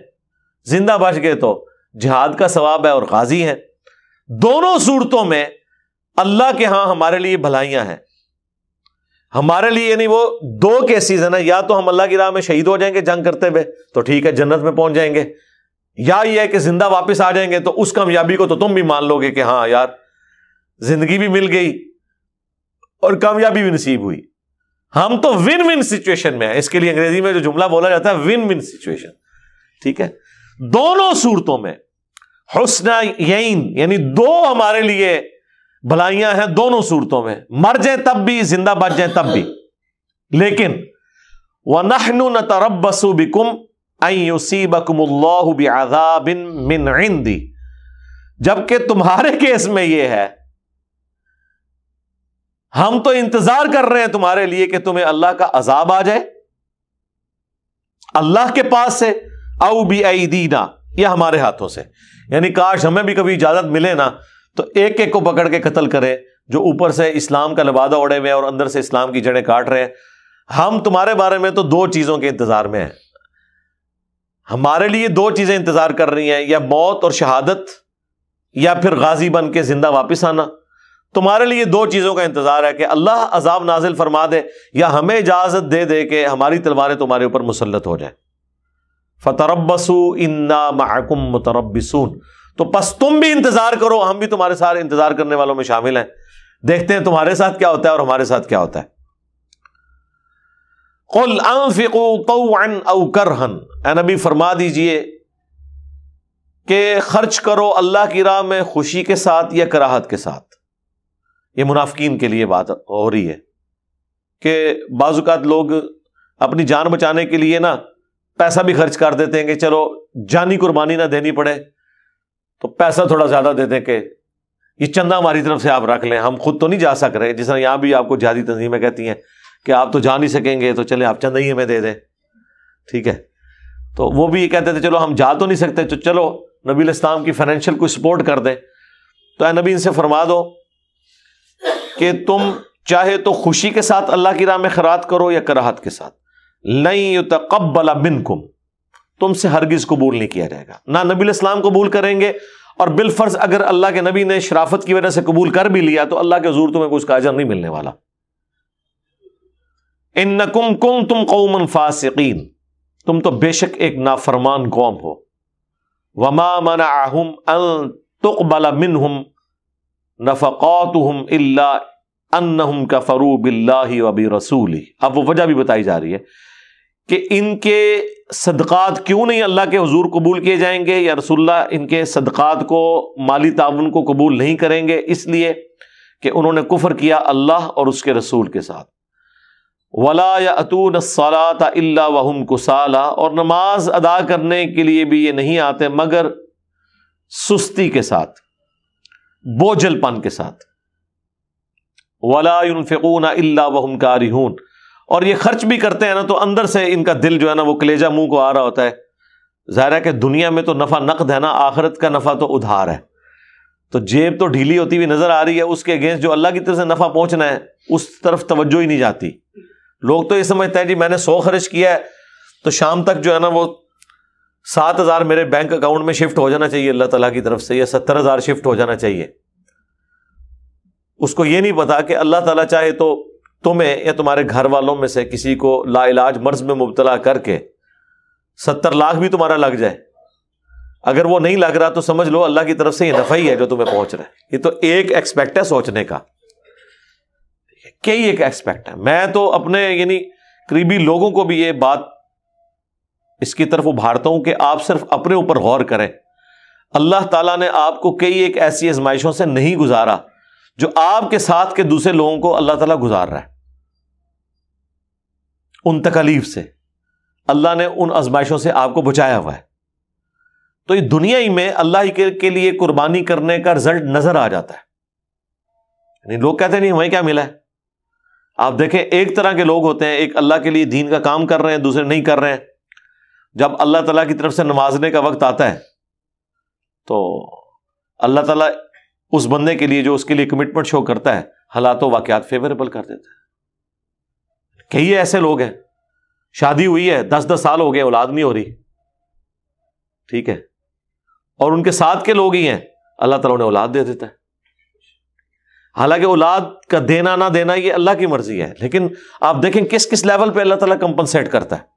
زندہ بچ گئے تو جہاد کا ثواب ہے اور غازی ہیں. دونوں صورتوں میں اللہ کے ہاں ہمارے لیے بھلائیاں ہیں. ہمارے لیے یعنی وہ دو کیسز ہیں نا، یا تو ہم اللہ کی راہ میں شہید ہو جائیں گے جنگ کرتے ہوئے تو ٹھیک ہے جنت میں پہنچ جائیں گے، یا یہ ہے کہ زندہ واپس آ جائیں گے تو اس کامیابی کو تو تم بھی مان لو گے کہ ہاں یار زندگی بھی مل گئی اور کامیابی بھی نصیب ہوئی. ہم تو ون ون سچویشن میں ہیں. اس کے لیے انگریزی میں جو جملہ بولا جاتا ہے ون ون سچویشن. ٹھیک ہے، دونوں صورتوں میں حسنین، یعنی دو ہمارے لیے بھلائیاں ہیں دونوں صورتوں میں. مر جائیں تب بھی، زندہ بچ جائیں تب بھی. لیکن وَنَحْنُ نَتَرَبَّصُ بِكُمْ أَن يُصِيبَكُمُ اللَّهُ بِعَذَابٍ مِّنْ عِنْدِهِ، جبکہ تمہارے کیس میں یہ ہے ہم تو انتظار کر رہے ہیں تمہارے لیے کہ تمہیں اللہ کا عذاب آ جائے اللہ کے پاس سے، او بِأَيْدِينَا، یا ہمارے ہاتھوں سے. یعنی کاش ہمیں بھی کبھی اجازت ملے نا تو ایک ایک کو پکڑ کے قتل کرے جو اوپر سے اسلام کا لبادہ اوڑے ہوئے اور اندر سے اسلام کی جڑیں کاٹ رہے ہیں. ہم تمہارے بارے میں تو دو چیزوں کے انتظار میں ہیں. ہمارے لیے دو چیزیں انتظار کر رہی ہیں، یا موت اور شہادت، یا پھر غازی بن کے زندہ واپس آنا. تمہارے لیے دو چیزوں کا انتظار ہے کہ اللہ عذاب نازل فرما دے یا ہمیں اجازت دے دے کہ ہماری تلواریں تمہارے اوپر مسلط ہو جائیں. فَتَرَبَّصُوا إِنَّا مَعَكُمْ مُتَرَبِّصُونَ، تو پس تم بھی انتظار کرو، ہم بھی تمہارے ساتھ انتظار کرنے والوں میں شامل ہیں. دیکھتے ہیں تمہارے ساتھ کیا ہوتا ہے اور ہمارے ساتھ کیا ہوتا ہے. قُلْ أَنفِقُوا طَوْعًا أَوْ كَرْهًا، اے نبی فرما دیجئے کہ خرچ کرو اللہ کی راہ میں خوشی کے ساتھ یا کراہت کے ساتھ. یہ منافقین کے لیے بات ہو رہی ہے کہ بعض اوقات لوگ اپنی جان بچانے کے لیے نا پیسہ بھی خرچ کر دیتے ہیں کہ چلو جانی قربانی نہ دینی پڑے تو پیسہ تھوڑا زیادہ دے دیں کہ یہ چندہ ہماری طرف سے آپ رکھ لیں، ہم خود تو نہیں جا سک رہے. جس طرح یہاں بھی آپ کو جہادی تنظیمیں کہتی ہیں کہ آپ تو جا نہیں سکیں گے تو چلیں آپ چندہ ہی ہمیں دے دیں. ٹھیک ہے، تو وہ بھی یہ کہتے تھے چلو ہم جا تو نہیں سکتے تو چلو نبی علیہ السلام کی فائنینشیل کوئی سپورٹ کر دیں. تو اے نبی ان سے فرما دو کہ تم چاہے تو خوشی کے ساتھ اللہ کی راہ میں خیرات کرو یا کراہت کے ساتھ. لن یتقبل منکم، تم سے ہرگز قبول نہیں کیا جائے گا. نہ نبی علیہ السلام قبول کریں گے، اور بالفرض اگر اللہ کے نبی نے شرافت کی وجہ سے قبول کر بھی لیا تو اللہ کے حضور تمہیں کوئی اس کا اجر نہیں ملنے والا. انکم کنتم قوما فاسقین، تم تو بے شک ایک نافرمان قوم ہو. وما منعہم ان تقبل منہم نفقاتہم الا انہم کفروا باللہ وبرسولہ. اب وہ وجہ بھی بتائی جا رہی ہے کہ ان کے صدقات کیوں نہیں اللہ کے حضور قبول کیے جائیں گے، یا رسول اللہ ان کے صدقات کو، مالی تعاون کو قبول نہیں کریں گے، اس لیے کہ انہوں نے کفر کیا اللہ اور اس کے رسول کے ساتھ. وَلَا يَأْتُونَ الصَّلَاةَ إِلَّا وَهُمْ كُسَالَىٰ، اور نماز ادا کرنے کے لیے بھی یہ نہیں آتے مگر سستی کے ساتھ، بوجھل پن کے ساتھ. وَلَا يُنْفِقُونَ إِلَّا وَهُمْ كَارِهُونَ، اور یہ خرچ بھی کرتے ہیں نا تو اندر سے ان کا دل جو ہے نا وہ کلیجہ منہ کو آ رہا ہوتا ہے. ظاہر ہے کہ دنیا میں تو نفع نقد ہے نا، آخرت کا نفع تو ادھار ہے، تو جیب تو ڈھیلی ہوتی ہوئی نظر آ رہی ہے، اس کے اگینسٹ جو اللہ کی طرف سے نفع پہنچنا ہے اس طرف توجہ ہی نہیں جاتی. لوگ تو یہ سمجھتے ہیں جی میں نے 100 خرچ کیا ہے تو شام تک جو ہے نا وہ 7,000 میرے بینک اکاؤنٹ میں شفٹ ہو جانا چاہیے اللہ تعالیٰ کی طرف سے، یا 70,000 شفٹ ہو جانا چاہیے. اس کو یہ نہیں پتا کہ اللہ تعالیٰ چاہے تو تمہیں یا تمہارے گھر والوں میں سے کسی کو لا علاج مرض میں مبتلا کر کے 70 لاکھ بھی تمہارا لگ جائے. اگر وہ نہیں لگ رہا تو سمجھ لو اللہ کی طرف سے یہ نفع ہی ہے جو تمہیں پہنچ رہا ہے. یہ تو ایک ایکسپیکٹ ہے سوچنے کا، کئی ایک ایکسپیکٹ ہے. میں تو اپنے یعنی قریبی لوگوں کو بھی یہ بات اس کی طرف ابھارتا ہوں کہ آپ صرف اپنے اوپر غور کریں. اللہ تعالیٰ نے آپ کو کئی ایک ایسی آزمائشوں سے نہیں گزارا جو آپ کے ساتھ کے دوسرے لوگوں کو اللہ تعالیٰ گزار رہا ہے. ان تکالیف سے اللہ نے ان آزمائشوں سے آپ کو بچایا ہوا ہے. تو یہ دنیا ہی میں اللہ ہی کے لیے قربانی کرنے کا رزلٹ نظر آ جاتا ہے. یعنی لوگ کہتے ہیں نہیں ہمیں کیا ملا ہے. آپ دیکھیں ایک طرح کے لوگ ہوتے ہیں، ایک اللہ کے لیے دین کا کام کر رہے ہیں، دوسرے نہیں کر رہے ہیں. جب اللہ تعالیٰ کی طرف سے نوازنے کا وقت آتا ہے تو اللہ تعالیٰ اس بندے کے لیے جو اس کے لیے کمٹمنٹ شو کرتا ہے حالات و واقعات فیوریبل کر دیتا ہے. کئی ایسے لوگ ہیں شادی ہوئی ہے 10 سال ہو گئے اولاد نہیں ہو رہی، ٹھیک ہے، اور ان کے ساتھ کے لوگ ہی ہیں اللہ تعالیٰ نے اولاد دے دیتا ہے. حالانکہ اولاد کا دینا نہ دینا یہ اللہ کی مرضی ہے، لیکن آپ دیکھیں کس کس لیول پہ اللہ تعالیٰ کمپنسیٹ کرتا ہے.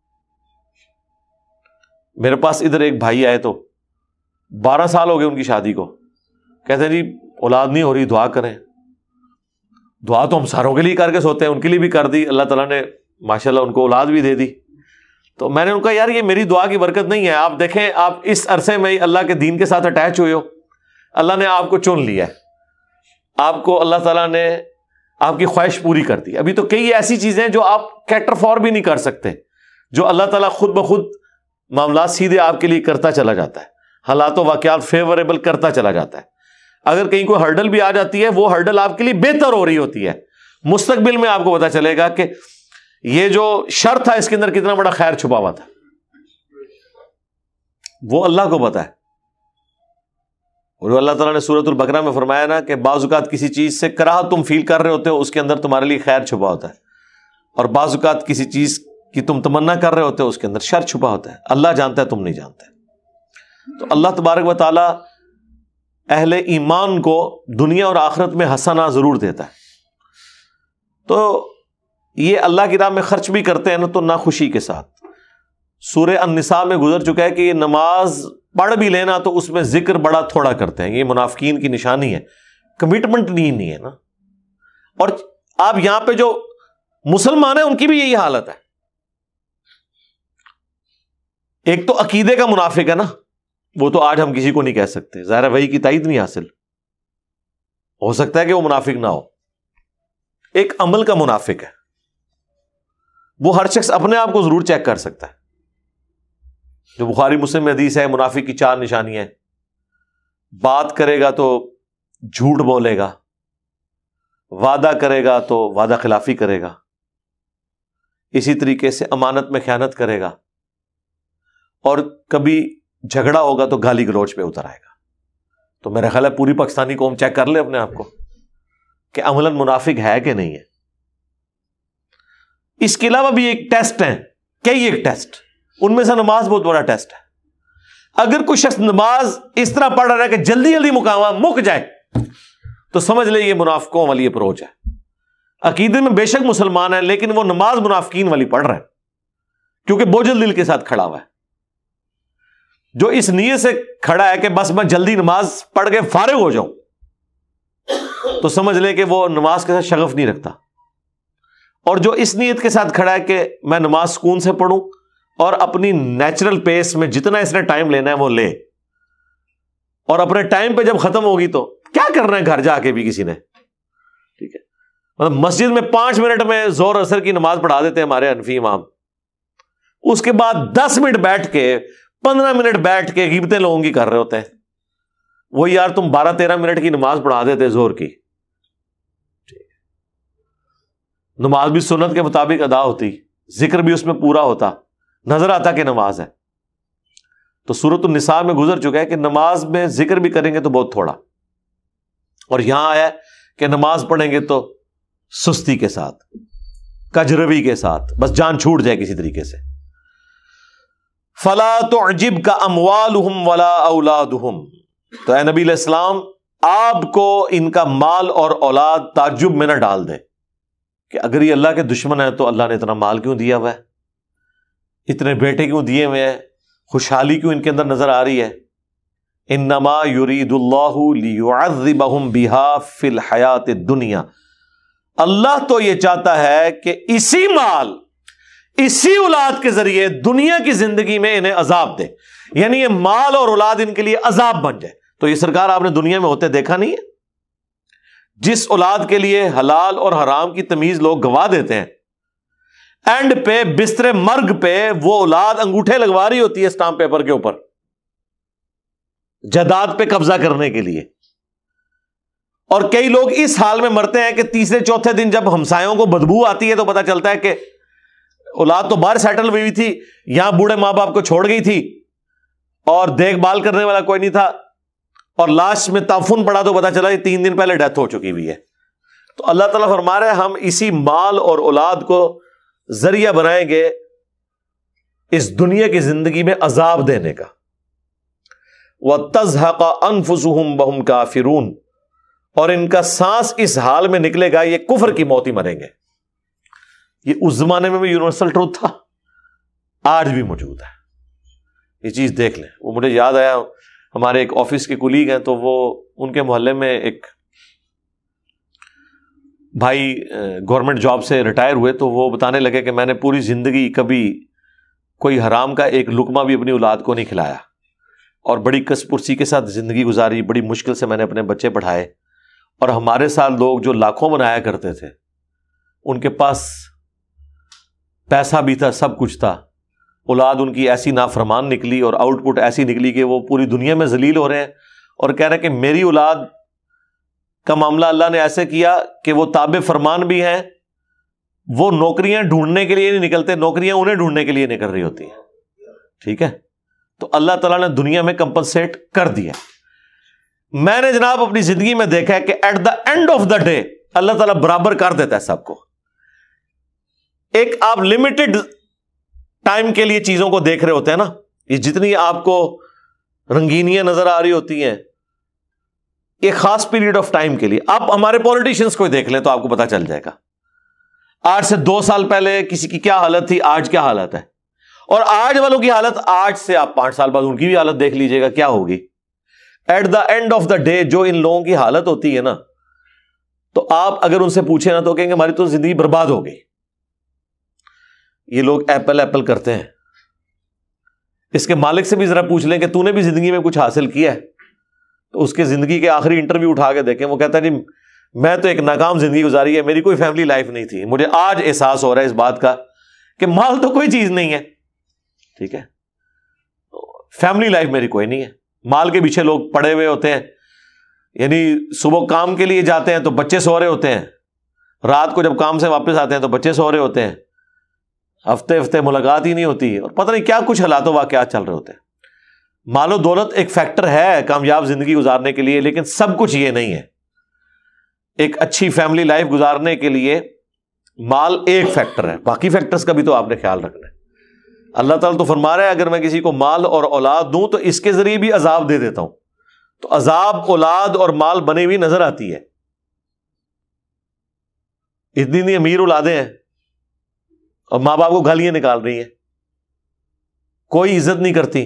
میرے پاس ادھر ایک بھائی آئے تو 12 سال ہو گئے ان کی شادی کو، کہتے ہیں جی اولاد نہیں ہو رہی، دعا کریں. دعا تو ہم ساروں کے لیے کر کے سوتے ہیں، ان کے لیے بھی کر دی، اللہ تعالیٰ نے ماشاءاللہ ان کو اولاد بھی دے دی. تو میں نے ان کا یار یہ میری دعا کی برکت نہیں ہے. آپ دیکھیں آپ اس عرصے میں اللہ کے دین کے ساتھ اٹیچ ہوئے ہو، اللہ نے آپ کو چن لیا ہے، آپ کو اللہ تعالیٰ نے آپ کی خواہش پوری کر دی. ابھی تو کئی ایسی چیزیں ہیں جو آپ کیٹر فار بھی نہیں کر سکتے، جو اللہ تعالیٰ خود بخود معاملات سیدھے آپ کے لیے کرتا چلا جاتا ہے، حالات و واقعات فیوریبل کرتا چلا جاتا ہے. اگر کہیں کوئی ہرڈل بھی آ جاتی ہے وہ ہرڈل آپ کے لیے بہتر ہو رہی ہوتی ہے. مستقبل میں آپ کو پتا چلے گا کہ یہ جو شر تھا اس کے اندر کتنا بڑا خیر چھپا ہوا تھا، وہ اللہ کو پتا ہے. اور اللہ تعالیٰ نے سورۃ البقرہ میں فرمایا نا کہ بعض اوقات کسی چیز سے کراہت تم فیل کر رہے ہوتے ہو، اس کے اندر تمہارے لیے خیر چھپا ہوتا ہے، اور بعض اوقات کسی چیز کی تم تمنا کر رہے ہوتے ہو اس کے اندر شر چھپا ہوتا ہے. اللہ جانتا ہے، تم نہیں جانتے. تو اللہ تبارک و تعالیٰ اہل ایمان کو دنیا اور آخرت میں حسنہ ضرور دیتا ہے. تو یہ اللہ کی راہ میں خرچ بھی کرتے ہیں نا تو ناخوشی کے ساتھ. سورہ النساء میں گزر چکا ہے کہ یہ نماز پڑھ بھی لینا تو اس میں ذکر بڑا تھوڑا کرتے ہیں. یہ منافقین کی نشانی ہے، کمٹمنٹ نہیں ہے نا. اور آپ یہاں پہ جو مسلمان ہیں ان کی بھی یہی حالت ہے. ایک تو عقیدے کا منافق ہے نا، وہ تو آج ہم کسی کو نہیں کہہ سکتے، ظاہر ہے وہی کی تائید نہیں حاصل، ہو سکتا ہے کہ وہ منافق نہ ہو. ایک عمل کا منافق ہے، وہ ہر شخص اپنے آپ کو ضرور چیک کر سکتا ہے. جو بخاری مسلم میں حدیث ہے منافق کی 4 نشانیاں ہیں. بات کرے گا تو جھوٹ بولے گا، وعدہ کرے گا تو وعدہ خلافی کرے گا، اسی طریقے سے امانت میں خیانت کرے گا، اور کبھی جھگڑا ہوگا تو گالی گلوچ پہ اتر آئے گا. تو میرا خیال ہے پوری پاکستانی قوم چیک کر لے اپنے آپ کو کہ عملاً منافق ہے کہ نہیں ہے. اس کے علاوہ بھی ایک ٹیسٹ ہیں، کئی ایک ٹیسٹ، ان میں سے نماز بہت بڑا ٹیسٹ ہے. اگر کوئی شخص نماز اس طرح پڑھ رہا ہے کہ جلدی جلدی مک جائے تو سمجھ لے یہ منافقوں والی اپروچ ہے. عقیدے میں بے شک مسلمان ہے لیکن وہ نماز منافقین والی پڑھ رہا ہے کیونکہ بوجھل دل کے ساتھ کھڑا ہوا ہے. جو اس نیت سے کھڑا ہے کہ بس میں جلدی نماز پڑھ کے فارغ ہو جاؤں تو سمجھ لے کہ وہ نماز کے ساتھ شغف نہیں رکھتا. اور جو اس نیت کے ساتھ کھڑا ہے کہ میں نماز سکون سے پڑھوں اور اپنی نیچرل پیس میں جتنا اس نے ٹائم لینا ہے وہ لے, اور اپنے ٹائم پہ جب ختم ہوگی تو کیا کرنا ہے گھر جا کے بھی کسی نے, ٹھیک ہے. مطلب مسجد میں 5 منٹ میں زور اثر کی نماز پڑھا دیتے ہیں ہمارے حنفی امام, اس کے بعد 10 منٹ بیٹھ کے 15 منٹ بیٹھ کے غیبتیں لوگوں کی کر رہے ہوتے ہیں. وہ یار تم 12-13 منٹ کی نماز پڑھا دیتے زور کی, نماز بھی سنت کے مطابق ادا ہوتی, ذکر بھی اس میں پورا ہوتا, نظر آتا کہ نماز ہے. تو سورۃ النساء میں گزر چکا ہے کہ نماز میں ذکر بھی کریں گے تو بہت تھوڑا, اور یہاں آیا کہ نماز پڑھیں گے تو سستی کے ساتھ, کجروی کے ساتھ, بس جان چھوٹ جائے کسی طریقے سے. فلا تعجبک اموالہم ولا اولادہم, تو اے نبی علیہ السلام آپ کو ان کا مال اور اولاد تعجب میں نہ ڈال دے کہ اگر یہ اللہ کے دشمن ہے تو اللہ نے اتنا مال کیوں دیا ہوا ہے, اتنے بیٹے کیوں دیے ہوئے ہیں, خوشحالی کیوں ان کے اندر نظر آ رہی ہے. انما یرید اللہ لیعذبہم بہا فی الحیات الدنیا, اللہ تو یہ چاہتا ہے کہ اسی مال اسی اولاد کے ذریعے دنیا کی زندگی میں انہیں عذاب دے, یعنی یہ مال اور اولاد ان کے لیے عذاب بن جائے. تو یہ سرکار آپ نے دنیا میں ہوتے دیکھا نہیں ہے, جس اولاد کے لیے حلال اور حرام کی تمیز لوگ گوا دیتے ہیں, اینڈ پہ بستر مرگ پہ وہ اولاد انگوٹھے لگوا رہی ہوتی ہے اسٹامپ پیپر کے اوپر جائیداد پہ قبضہ کرنے کے لیے. اور کئی لوگ اس حال میں مرتے ہیں کہ تیسرے چوتھے دن جب ہمسایوں کو بدبو آتی ہے تو پتہ چلتا ہے کہ اولاد تو باہر سیٹل ہوئی تھی, یہاں بوڑھے ماں باپ کو چھوڑ گئی تھی اور دیکھ بھال کرنے والا کوئی نہیں تھا, اور لاش میں تعفن پڑا تو پتا چلا یہ 3 دن پہلے ڈیتھ ہو چکی ہوئی ہے. تو اللہ تعالیٰ فرما رہے ہیں ہم اسی مال اور اولاد کو ذریعہ بنائیں گے اس دنیا کی زندگی میں عذاب دینے کا. وَتَزْهَقَ أَنفُسُهُمْ وَهُمْ كَافِرُونَ, اور ان کا سانس اس حال میں نکلے گا یہ کفر کی موت ہی مریں گے. یہ اس زمانے میں بھی یونیورسل ٹروتھ تھا, آج بھی موجود ہے. یہ چیز دیکھ لیں. وہ مجھے یاد آیا, ہمارے ایک آفس کے کولیگ ہیں, تو وہ ان کے محلے میں ایک بھائی گورنمنٹ جاب سے ریٹائر ہوئے, تو وہ بتانے لگے کہ میں نے پوری زندگی کبھی کوئی حرام کا ایک لقمہ بھی اپنی اولاد کو نہیں کھلایا, اور بڑی کس پرسی کے ساتھ زندگی گزاری, بڑی مشکل سے میں نے اپنے بچے پڑھائے. اور ہمارے ساتھ لوگ جو لاکھوں بنایا کرتے تھے ان کے پاس پیسہ بھی تھا, سب کچھ تھا, اولاد ان کی ایسی نافرمان نکلی اور آؤٹ پٹ ایسی نکلی کہ وہ پوری دنیا میں ذلیل ہو رہے ہیں, اور کہہ رہے ہیں کہ میری اولاد کا معاملہ اللہ نے ایسے کیا کہ وہ تابع فرمان بھی ہیں, وہ نوکریاں ڈھونڈنے کے لیے نہیں نکلتے, نوکریاں انہیں ڈھونڈنے کے لیے نکل رہی ہوتی ہیں. ٹھیک ہے, تو اللہ تعالیٰ نے دنیا میں کمپنسیٹ کر دیا. میں نے جناب اپنی زندگی میں دیکھا ہے کہ at the end of the day اللہ تعالیٰ برابر کر دیتا ہے سب کو. ایک آپ لمیٹڈ ٹائم کے لیے چیزوں کو دیکھ رہے ہوتے ہیں نا, یہ جتنی آپ کو رنگینیاں نظر آ رہی ہوتی ہیں ایک خاص پیریڈ آف ٹائم کے لیے. آپ ہمارے پولیٹیشینس کو دیکھ لیں تو آپ کو پتا چل جائے گا آج سے 2 سال پہلے کسی کی کیا حالت تھی, آج کیا حالت ہے, اور آج والوں کی حالت آج سے آپ 5 سال بعد ان کی بھی حالت دیکھ لیجئے گا کیا ہوگی. At the end of the day جو ان لوگوں کی حالت ہوتی ہے نا, تو آپ اگر ان سے پوچھیں نا تو کہیں گے ہماری تو زندگی برباد ہو گئی. یہ لوگ ایپل کرتے ہیں. اس کے مالک سے بھی ذرا پوچھ لیں کہ تو نے بھی زندگی میں کچھ حاصل کیا ہے, تو اس کے زندگی کے آخری انٹرویو اٹھا کے دیکھیں, وہ کہتا ہے جی میں تو ایک ناکام زندگی گزاری ہے, میری کوئی فیملی لائف نہیں تھی, مجھے آج احساس ہو رہا ہے اس بات کا کہ مال تو کوئی چیز نہیں ہے. ٹھیک ہے, فیملی لائف میری کوئی نہیں ہے. مال کے پیچھے لوگ پڑے ہوئے ہوتے ہیں, یعنی صبح کام کے لیے جاتے ہیں تو بچے سو رہے ہوتے ہیں, رات کو جب کام سے واپس آتے ہیں تو بچے سو رہے ہوتے ہیں, ہفتے ملاقات ہی نہیں ہوتی, اور پتہ نہیں کیا کچھ حالات و واقعات چل رہے ہوتے ہیں. مال و دولت ایک فیکٹر ہے کامیاب زندگی گزارنے کے لیے, لیکن سب کچھ یہ نہیں ہے. ایک اچھی فیملی لائف گزارنے کے لیے مال ایک فیکٹر ہے, باقی فیکٹرز کا بھی تو آپ نے خیال رکھنا ہے. اللہ تعالیٰ تو فرما رہا ہے اگر میں کسی کو مال اور اولاد دوں تو اس کے ذریعے بھی عذاب دے دیتا ہوں. تو عذاب اولاد اور مال بنی ہوئی نظر آتی ہے. اتنی امیر اولادیں ہیں اور ماں باپ کو گالیاں نکال رہی ہیں، کوئی عزت نہیں کرتی،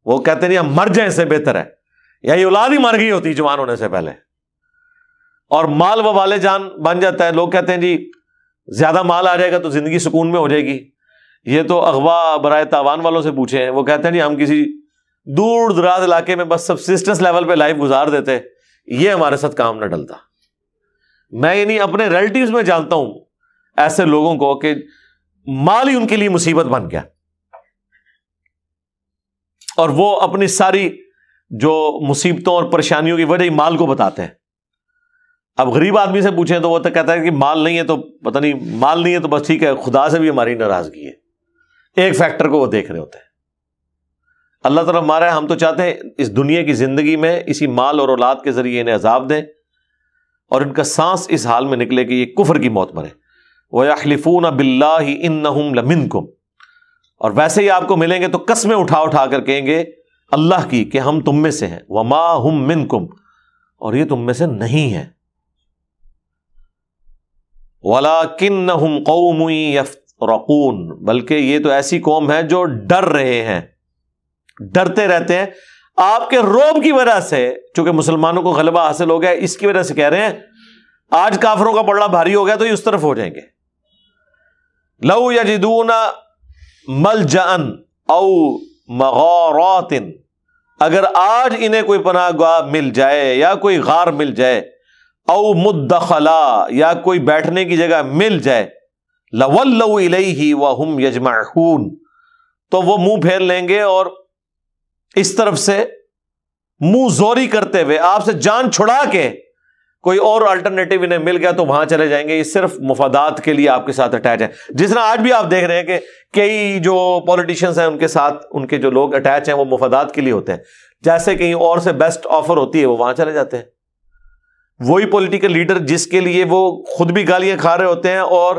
وہ کہتے نہیں ہم مر جائیں اس سے بہتر ہے، یا یہ اولاد ہی مر گئی ہوتی جوان ہونے سے پہلے، اور مال و والے جان بن جاتا ہے۔ لوگ کہتے ہیں جی زیادہ مال آ جائے گا تو زندگی سکون میں ہو جائے گی، یہ تو اغوا برائے تاوان والوں سے پوچھے ہیں، وہ کہتے ہیں جی ہم کسی دور دراز علاقے میں بس سبسسٹنس لیول پہ لائف گزار دیتے، یہ ہمارے ساتھ کام نہ ڈلتا۔ میں یعنی اپنے ریلیٹیوز میں جانتا ہوں ایسے لوگوں کو کہ مال ہی ان کے لیے مصیبت بن گیا، اور وہ اپنی ساری جو مصیبتوں اور پریشانیوں کی وجہ ہی مال کو بتاتے ہیں۔ اب غریب آدمی سے پوچھیں تو وہ تو کہتا ہے کہ مال نہیں ہے تو پتہ نہیں، مال نہیں ہے تو بس ٹھیک ہے، خدا سے بھی ہماری ناراضگی ہے۔ ایک فیکٹر کو وہ دیکھ رہے ہوتے ہیں۔ اللہ تعالیٰ ہمارا ہے، ہم تو چاہتے ہیں اس دنیا کی زندگی میں اسی مال اور اولاد کے ذریعے انہیں عذاب دیں اور ان کا سانس اس حال میں نکلے کہ یہ کفر کی موت مرے۔ وَيَحْلِفُونَ بِاللَّهِ إِنَّهُمْ لَمِنْكُمْ، اور ویسے ہی آپ کو ملیں گے تو قسمیں اٹھا اٹھا کر کہیں گے اللہ کی کہ ہم تم میں سے ہیں، وَمَا هُمْ مِنْكُمْ، اور یہ تم میں سے نہیں ہے۔ وَلَكِنَّهُمْ قَوْمٌ يَفْرَقُونَ، بلکہ یہ تو ایسی قوم ہے جو ڈر رہے ہیں، ڈرتے رہتے ہیں آپ کے روب کی وجہ سے، چونکہ مسلمانوں کو غلبہ حاصل ہو گیا، اس کی وجہ سے کہہ رہے ہیں آج کافروں کا پڑنا بھاری ہو گیا تو یہ اس طرف ہو جائیں گے۔ لَوْ يَجِدُونَ مَلْجَأً أَوْ مَغَارَاتٍ، اگر آج انہیں کوئی پناہ گاہ مل جائے یا کوئی غار مل جائے، او مدخلا، یا کوئی بیٹھنے کی جگہ مل جائے، لَوَلَّوْا إِلَيْهِ وَهُمْ يَجْمَعُونَ، تو وہ منہ پھیر لیں گے اور اس طرف سے منہ زوری کرتے ہوئے آپ سے جان چھڑا کے کوئی اور الٹرنیٹو انہیں مل گیا تو وہاں چلے جائیں گے۔ یہ صرف مفادات کے لیے آپ کے ساتھ اٹیچ ہے، جس طرح آج بھی آپ دیکھ رہے ہیں کہ کئی جو پولیٹیشینز ہیں ان کے ساتھ ان کے جو لوگ اٹیچ ہیں وہ مفادات کے لیے ہوتے ہیں، جیسے کہیں اور سے بیسٹ آفر ہوتی ہے وہ وہاں چلے جاتے ہیں۔ وہی پولیٹیکل لیڈر جس کے لیے وہ خود بھی گالیاں کھا رہے ہوتے ہیں اور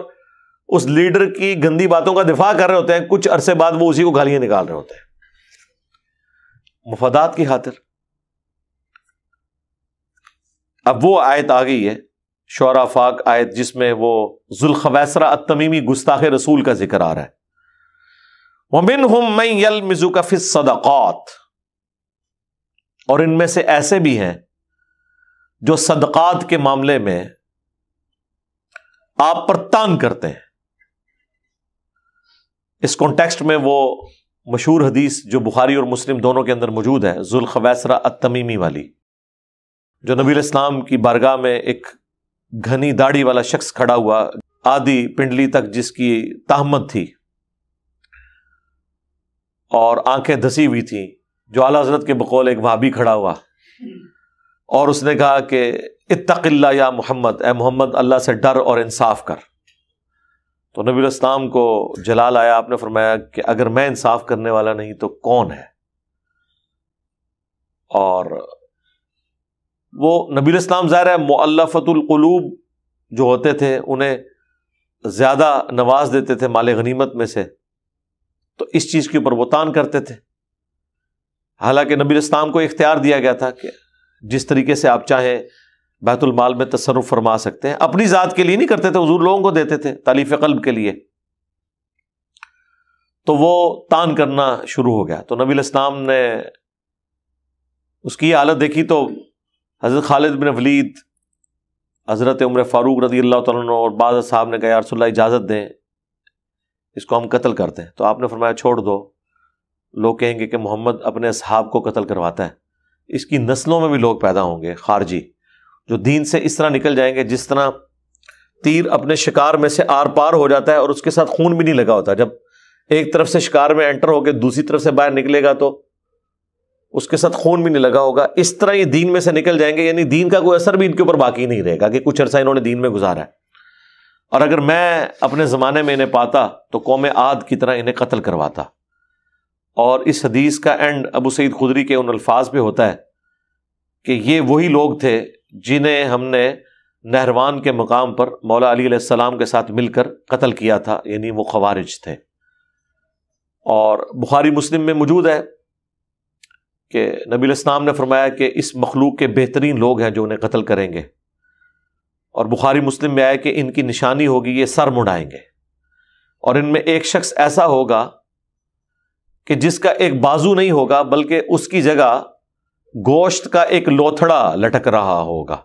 اس لیڈر کی گندی باتوں کا دفاع کر رہے ہوتے ہیں، کچھ عرصے بعد وہ اسی کو گالیاں نکال رہے ہوتے ہیں مفادات کی خاطر۔ اب وہ آیت آ گئی ہے شعراء فاق آیت جس میں وہ ذوالخویسرہ التمیمی گستاخ رسول کا ذکر آ رہا ہے۔ وَمِنْهُمْ مَنْ يَلْمِزُكَ فِي الصَّدَقَاتِ، اور ان میں سے ایسے بھی ہیں جو صدقات کے معاملے میں آپ پر تان کرتے ہیں۔ اس کانٹیکسٹ میں وہ مشہور حدیث جو بخاری اور مسلم دونوں کے اندر موجود ہے، ذوالخویسرہ التمیمی والی، جو نبی علیہ السلام کی بارگاہ میں ایک گھنی داڑھی والا شخص کھڑا ہوا، آدھی پنڈلی تک جس کی تہمت تھی اور آنکھیں دھسی ہوئی تھیں، جو اعلیٰ حضرت کے بقول ایک وہابی کھڑا ہوا اور اس نے کہا کہ اتق اللہ یا محمد، اے محمد اللہ سے ڈر اور انصاف کر۔ تو نبی علیہ السلام کو جلال آیا، آپ نے فرمایا کہ اگر میں انصاف کرنے والا نہیں تو کون ہے؟ اور وہ نبی علیہ السلام ظاہر ہے مؤلفۃ القلوب جو ہوتے تھے انہیں زیادہ نواز دیتے تھے مال غنیمت میں سے، تو اس چیز کے اوپر وہ تان کرتے تھے۔ حالانکہ نبی علیہ السلام کو اختیار دیا گیا تھا کہ جس طریقے سے آپ چاہیں بیت المال میں تصرف فرما سکتے ہیں، اپنی ذات کے لیے نہیں کرتے تھے، حضور لوگوں کو دیتے تھے تالیف قلب کے لیے۔ تو وہ تان کرنا شروع ہو گیا، تو نبی علیہ السلام نے اس کی حالت دیکھی تو حضرت خالد بن ولید، حضرت عمر فاروق رضی اللہ تعالیٰ عنہ اور بعض صاحب نے کہا یا رسول اللہ اجازت دیں اس کو ہم قتل کرتے ہیں۔ تو آپ نے فرمایا چھوڑ دو، لوگ کہیں گے کہ محمد اپنے اصحاب کو قتل کرواتا ہے، اس کی نسلوں میں بھی لوگ پیدا ہوں گے خارجی جو دین سے اس طرح نکل جائیں گے جس طرح تیر اپنے شکار میں سے آر پار ہو جاتا ہے اور اس کے ساتھ خون بھی نہیں لگا ہوتا، جب ایک طرف سے شکار میں انٹر ہو کے دوسری طرف سے باہر نکلے گا تو اس کے ساتھ خون بھی نہیں لگا ہوگا، اس طرح یہ دین میں سے نکل جائیں گے، یعنی دین کا کوئی اثر بھی ان کے اوپر باقی نہیں رہے گا کہ کچھ عرصہ انہوں نے دین میں گزارا ہے۔ اور اگر میں اپنے زمانے میں انہیں پاتا تو قوم عاد کی طرح انہیں قتل کرواتا۔ اور اس حدیث کا اینڈ ابو سعید خدری کے ان الفاظ پہ ہوتا ہے کہ یہ وہی لوگ تھے جنہیں ہم نے نہروان کے مقام پر مولا علی علیہ السلام کے ساتھ مل کر قتل کیا تھا، یعنی وہ خوارج تھے۔ اور بخاری مسلم میں موجود ہے کہ نبی علیہ السلام نے فرمایا کہ اس مخلوق کے بہترین لوگ ہیں جو انہیں قتل کریں گے، اور بخاری مسلم میں آیا کہ ان کی نشانی ہوگی یہ سر مڑائیں گے، اور ان میں ایک شخص ایسا ہوگا کہ جس کا ایک بازو نہیں ہوگا بلکہ اس کی جگہ گوشت کا ایک لوتھڑا لٹک رہا ہوگا۔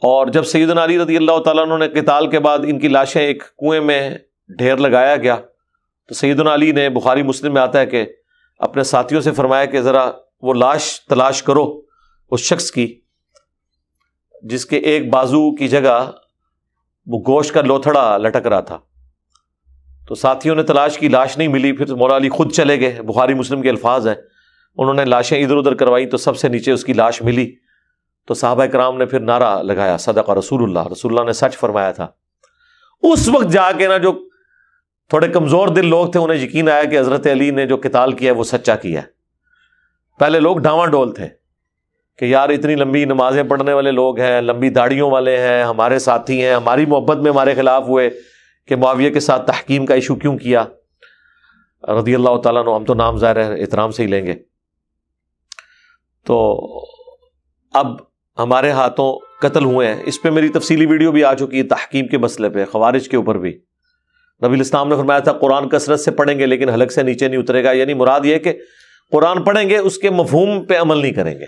اور جب سیدنا علی رضی اللہ تعالیٰ عنہ نے قتال کے بعد ان کی لاشیں ایک کنویں میں ڈھیر لگایا گیا تو سیدنا علی نے، بخاری مسلم میں آتا ہے کہ اپنے ساتھیوں سے فرمایا کہ ذرا وہ لاش تلاش کرو اس شخص کی جس کے ایک بازو کی جگہ وہ گوشت کا لوتھڑا لٹک رہا تھا۔ تو ساتھیوں نے تلاش کی، لاش نہیں ملی، پھر مولا علی خود چلے گئے، بخاری مسلم کے الفاظ ہیں، انہوں نے لاشیں ادھر ادھر کروائی تو سب سے نیچے اس کی لاش ملی۔ تو صحابہ کرام نے پھر نعرہ لگایا صدق رسول اللہ، رسول اللہ نے سچ فرمایا تھا۔ اس وقت جا کے نا جو تھوڑے کمزور دل لوگ تھے انہیں یقین آیا کہ حضرت علی نے جو قتال کیا ہے وہ سچا کیا ہے۔ پہلے لوگ ڈاواں ڈول تھے کہ یار اتنی لمبی نمازیں پڑھنے والے لوگ ہیں، لمبی داڑھیوں والے ہیں، ہمارے ساتھی ہیں، ہماری محبت میں ہمارے خلاف ہوئے کہ معاویہ کے ساتھ تحکیم کا ایشو کیوں کیا، رضی اللہ تعالیٰ عنہ، ہم تو نام ظاہر ہے احترام سے ہی لیں گے۔ تو اب ہمارے ہاتھوں قتل ہوئے ہیں، اس پہ میری تفصیلی ویڈیو بھی آ چکی ہے، تحکیم کے مسئلے پہ، خوارج کے اوپر بھی۔ نبی الاسلام نے فرمایا تھا قرآن کثرت سے پڑھیں گے لیکن حلق سے نیچے نہیں اترے گا، یعنی مراد یہ کہ قرآن پڑھیں گے اس کے مفہوم پہ عمل نہیں کریں گے۔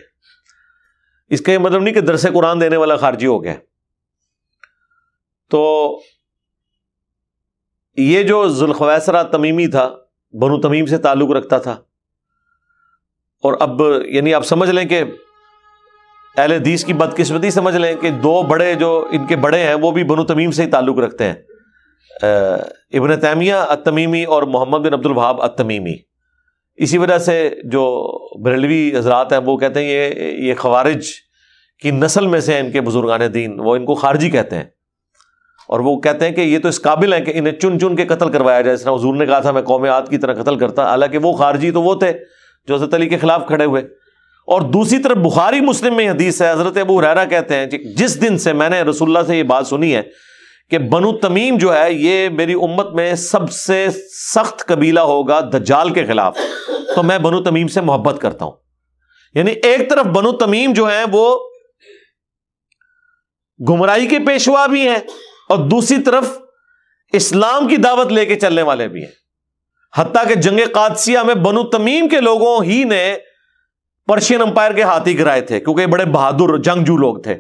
اس کا یہ مطلب نہیں کہ درس قرآن دینے والا خارجی ہو گیا۔ تو یہ جو ذوالخویسرہ تمیمی تھا، بنو تمیم سے تعلق رکھتا تھا، اور اب یعنی آپ سمجھ لیں کہ اہل حدیث کی بدقسمتی سمجھ لیں کہ دو بڑے جو ان کے بڑے ہیں وہ بھی بنو تمیم سے ہی تعلق رکھتے ہیں، ابن تیمیہ التمیمی اور محمد بن عبد الوہاب التمیمی۔ اسی وجہ سے جو بریلوی حضرات ہیں وہ کہتے ہیں یہ خوارج کی نسل میں سے ہیں، ان کے بزرگان دین، وہ ان کو خارجی کہتے ہیں، اور وہ کہتے ہیں کہ یہ تو اس قابل ہیں کہ انہیں چن چن کے قتل کروایا جائے، جس طرح حضور نے کہا تھا میں قوم عاد کی طرح قتل کرتا، حالانکہ وہ خارجی تو وہ تھے جو حضرت علی کے خلاف کھڑے ہوئے۔ اور دوسری طرف بخاری مسلم میں حدیث ہے، حضرت ابو ہریرہ کہتے ہیں جس دن سے میں نے رسول اللہ سے یہ بات سنی ہے کہ بنو تمیم جو ہے یہ میری امت میں سب سے سخت قبیلہ ہوگا دجال کے خلاف، تو میں بنو تمیم سے محبت کرتا ہوں۔ یعنی ایک طرف بنو تمیم جو ہیں وہ گمراہی کے پیشوا بھی ہیں اور دوسری طرف اسلام کی دعوت لے کے چلنے والے بھی ہیں، حتیٰ کہ جنگ قادسیہ میں بنو تمیم کے لوگوں ہی نے پرشین امپائر کے ہاتھی گرائے تھے، کیونکہ یہ بڑے بہادر جنگجو لوگ تھے۔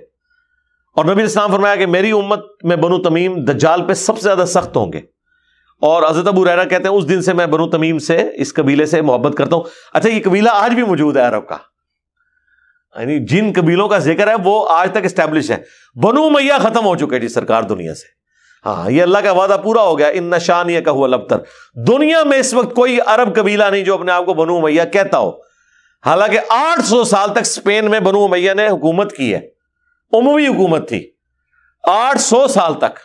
اور نبی اسلام فرمایا کہ میری امت میں بنو تمیم دجال پہ سب سے زیادہ سخت ہوں گے، اور حضرت ابو ہریرہ کہتے ہیں اس دن سے میں بنو تمیم سے، اس قبیلے سے محبت کرتا ہوں۔ اچھا، یہ قبیلہ آج بھی موجود ہے عرب کا، یعنی جن قبیلوں کا ذکر ہے وہ آج تک اسٹیبلش ہے۔ بنو امیہ ختم ہو چکے جی سرکار دنیا سے، ہاں یہ اللہ کا وعدہ پورا ہو گیا، ان شانئک ھو الابتر۔ دنیا میں اس وقت کوئی عرب قبیلہ نہیں جو اپنے آپ کو بنو امیہ کہتا ہو، حالانکہ 800 سال تک اسپین میں بنو امیہ نے حکومت کی ہے، عموی حکومت تھی 800 سال تک،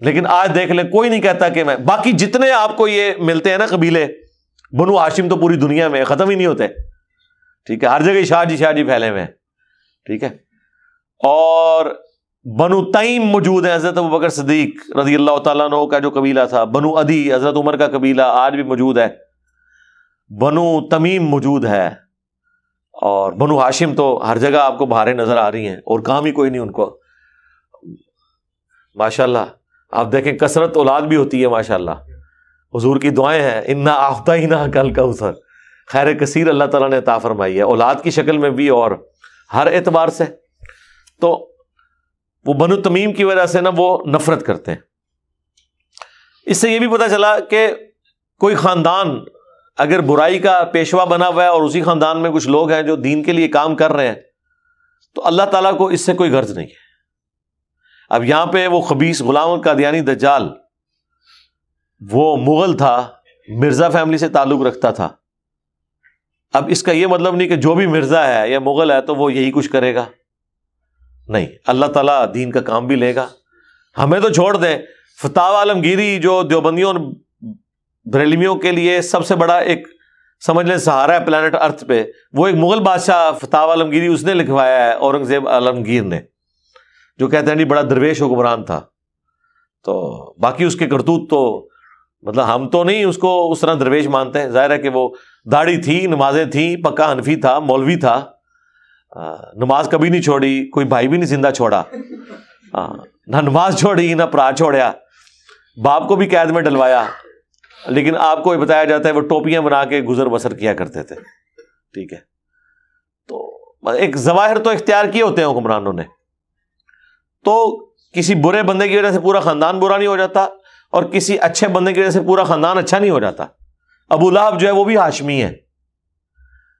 لیکن آج دیکھ لیں کوئی نہیں کہتا کہ میں، باقی جتنے آپ کو یہ ملتے ہیں نا قبیلے، بنو ہاشم تو پوری دنیا میں ختم ہی نہیں ہوتے، ٹھیک ہے، ہر جگہ شاہ جی پھیلے ہوئے ہیں، ٹھیک ہے۔ اور بنو تیم موجود ہیں، حضرت ابوبکر صدیق رضی اللہ تعالیٰ عنہ کا جو قبیلہ تھا، بنو عدی حضرت عمر کا قبیلہ آج بھی موجود ہے، بنو تمیم موجود ہے، اور بنو ہاشم تو ہر جگہ آپ کو بہاریں نظر آ رہی ہیں، اور کام ہی کوئی نہیں ان کو، ماشاءاللہ۔ آپ دیکھیں کثرت اولاد بھی ہوتی ہے ماشاءاللہ، حضور کی دعائیں ہیں، انا اعطیناک الکوثر، خیر کثیر اللہ تعالیٰ نے عطا فرمائی ہے، اولاد کی شکل میں بھی اور ہر اعتبار سے۔ تو وہ بنو تمیم کی وجہ سے نا وہ نفرت کرتے ہیں۔ اس سے یہ بھی پتہ چلا کہ کوئی خاندان اگر برائی کا پیشوا بنا ہوا ہے اور اسی خاندان میں کچھ لوگ ہیں جو دین کے لیے کام کر رہے ہیں، تو اللہ تعالیٰ کو اس سے کوئی غرض نہیں ہے۔ اب یہاں پہ وہ خبیث غلام القادیانی دجال، وہ مغل تھا، مرزا فیملی سے تعلق رکھتا تھا۔ اب اس کا یہ مطلب نہیں کہ جو بھی مرزا ہے یا مغل ہے تو وہ یہی کچھ کرے گا، نہیں، اللہ تعالیٰ دین کا کام بھی لے گا۔ ہمیں تو چھوڑ دیں، فتاوی عالمگیری جو دیوبندیوں بریلویوں کے لیے سب سے بڑا ایک سمجھ لیں سہارا ہے پلانٹ ارتھ پہ، وہ ایک مغل بادشاہ فتاوی عالمگیری اس نے لکھوایا ہے، اورنگزیب عالمگیر نے، جو کہتے ہیں نہیں بڑا درویش حکمران تھا۔ تو باقی اس کے کرتوت تو مطلب ہم تو نہیں اس کو اس طرح درویش مانتے ہیں، ظاہر ہے کہ وہ داڑھی تھی، نمازیں تھیں، پکا حنفی تھا، مولوی تھا، نماز کبھی نہیں چھوڑی، کوئی بھائی بھی نہیں زندہ چھوڑا، نہ نماز چھوڑی نہ پرا چھوڑیا، باپ کو بھی قید میں ڈلوایا، لیکن آپ کو یہ بتایا جاتا ہے وہ ٹوپیاں بنا کے گزر بسر کیا کرتے تھے. ٹھیک ہے، تو ایک ظواہر تو اختیار کیے ہوتے ہیں حکمرانوں نے. تو کسی برے بندے کی وجہ سے پورا خاندان برا نہیں ہو جاتا، اور کسی اچھے بندے کی وجہ سے پورا خاندان اچھا نہیں ہو جاتا. ابو لہب جو ہے وہ بھی ہاشمی ہے،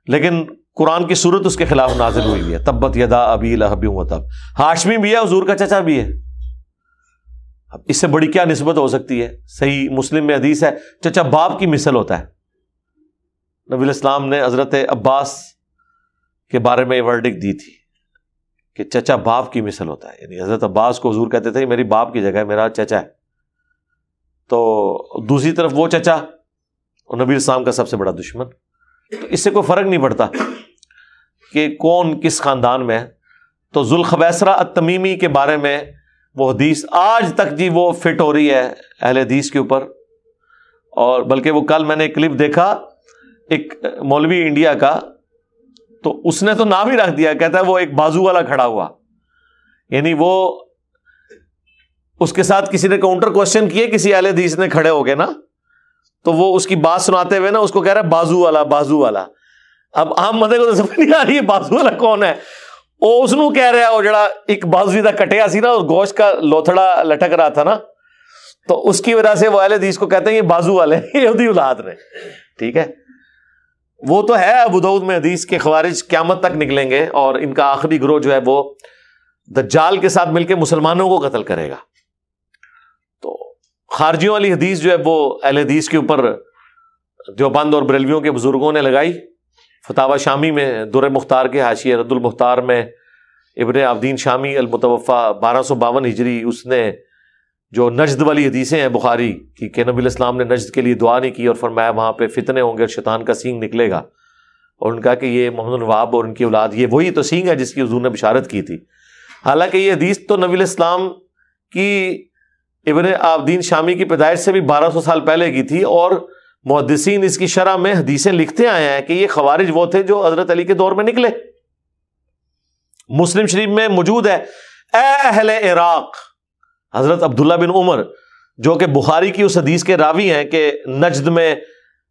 لیکن قرآن کی صورت اس کے خلاف نازل ہوئی ہے، تبت یدا ابی لہب وتب. ہاشمی بھی ہے، حضور کا چچا بھی ہے. اب اس سے بڑی کیا نسبت ہو سکتی ہے؟ صحیح مسلم میں حدیث ہے چچا باپ کی مثل ہوتا ہے. نبی الاسلام نے حضرت عباس کے بارے میں یہ ورڈک دی تھی کہ چچا باپ کی مثل ہوتا ہے. یعنی حضرت عباس کو حضور کہتے تھے میری باپ کی جگہ ہے، میرا چچا ہے. تو دوسری طرف وہ چچا اور نبی الاسلام کا سب سے بڑا دشمن. تو اس سے کوئی فرق نہیں پڑتا کہ کون کس خاندان میں ہے. تو ذوالخویسرہ التمیمی کے بارے میں وہ حدیث آج تک جی وہ فٹ ہو رہی ہے اہل حدیث کے اوپر. اور بلکہ وہ کل میں نے ایک کلپ دیکھا ایک مولوی انڈیا کا، تو اس نے تو نام ہی رکھ دیا، کہتا ہے وہ ایک بازو والا کھڑا ہوا. یعنی وہ اس کے ساتھ کسی نے کاؤنٹر کوشچن کیے کسی اہل حدیث نے کھڑے ہو گئے نا، تو وہ اس کی بات سناتے ہوئے نا اس کو کہہ رہا ہے بازو والا بازو والا. اب عام بندے کو تو سمجھ نہیں آ رہی ہے بازو والا کون ہے. وہ اس نو کہہ رہا ہے وہ جڑا ایک بازو دا کٹیا سی نا، گوشت کا لوتھڑا لٹک رہا تھا نا، تو اس کی وجہ سے وہ اہل حدیث کو کہتے ہیں یہ بازو والے یہودی اولاد نے. ٹھیک ہے، وہ تو ہے ابو داؤد میں حدیث کے خوارج قیامت تک نکلیں گے، اور ان کا آخری گروہ جو ہے وہ دجال کے ساتھ مل کے مسلمانوں کو قتل کرے گا. تو خارجیوں والی حدیث جو ہے وہ اہل حدیث کے اوپر دیوبند اور بریلویوں کے بزرگوں نے لگائی. فتاوی شامی میں در مختار کے حاشیے رد المختار میں ابن عابدین شامی المتوفا 1252 ہجری، اس نے جو نجد والی حدیثیں ہیں بخاری کی کہ نبی الاسلام نے نجد کے لیے دعا نہیں کی اور فرمایا وہاں پہ فتنے ہوں گے اور شیطان کا سینگ نکلے گا، اور ان کا کہ یہ محمد نواب اور ان کی اولاد یہ وہی تو سینگ ہے جس کی حضور نے بشارت کی تھی. حالانکہ یہ حدیث تو نبی الاسلام کی ابن عابدین شامی کی پیدائش سے بھی 1200 سال پہلے کی تھی، اور محدثین اس کی شرح میں حدیثیں لکھتے آئے ہیں کہ یہ خوارج وہ تھے جو حضرت علی کے دور میں نکلے. مسلم شریف میں موجود ہے اے اہل عراق، حضرت عبداللہ بن عمر جو کہ بخاری کی اس حدیث کے راوی ہیں کہ نجد میں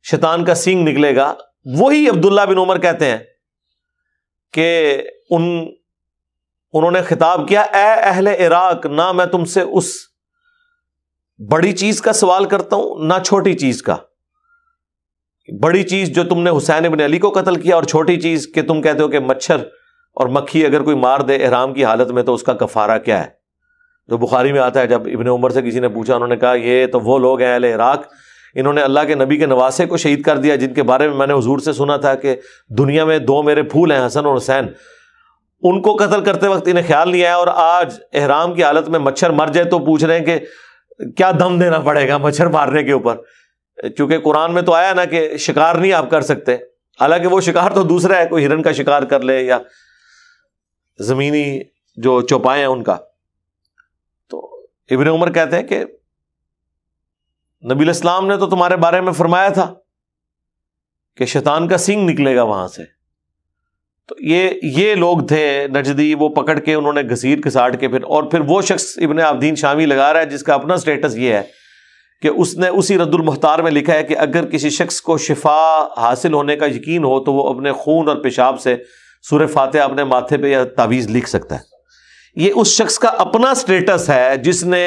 شیطان کا سینگ نکلے گا، وہی عبداللہ بن عمر کہتے ہیں کہ انہوں نے خطاب کیا اے اہل عراق، نہ میں تم سے اس بڑی چیز کا سوال کرتا ہوں نہ چھوٹی چیز کا. بڑی چیز جو تم نے حسین ابن علی کو قتل کیا، اور چھوٹی چیز کہ تم کہتے ہو کہ مچھر اور مکھی اگر کوئی مار دے احرام کی حالت میں تو اس کا کفارہ کیا ہے. جو بخاری میں آتا ہے جب ابن عمر سے کسی نے پوچھا، انہوں نے کہا یہ تو وہ لوگ ہیں اہل عراق، انہوں نے اللہ کے نبی کے نواسے کو شہید کر دیا جن کے بارے میں نے حضور سے سنا تھا کہ دنیا میں دو میرے پھول ہیں حسن اور حسین. ان کو قتل کرتے وقت انہیں خیال نہیں آیا، اور آج احرام کی حالت میں مچھر مر جائے تو پوچھ رہے ہیں کہ کیا دم دینا پڑے گا مچھر مارنے کے اوپر. چونکہ قرآن میں تو آیا نا کہ شکار نہیں آپ کر سکتے، حالانکہ وہ شکار تو دوسرا ہے، کوئی ہرن کا شکار کر لے یا زمینی جو چوپائے ہیں ان کا. تو ابن عمر کہتے ہیں کہ نبی الاسلام نے تو تمہارے بارے میں فرمایا تھا کہ شیطان کا سینگ نکلے گا وہاں سے. تو یہ لوگ تھے نجدی، وہ پکڑ کے انہوں نے گھسیٹ گھساٹ کے پھر وہ شخص ابن عابدین شامی لگا رہا ہے جس کا اپنا سٹیٹس یہ ہے کہ اس نے اسی رد المختار میں لکھا ہے کہ اگر کسی شخص کو شفا حاصل ہونے کا یقین ہو تو وہ اپنے خون اور پیشاب سے سورہ فاتحہ اپنے ماتھے پہ یا تعویذ لکھ سکتا ہے. یہ اس شخص کا اپنا سٹیٹس ہے جس نے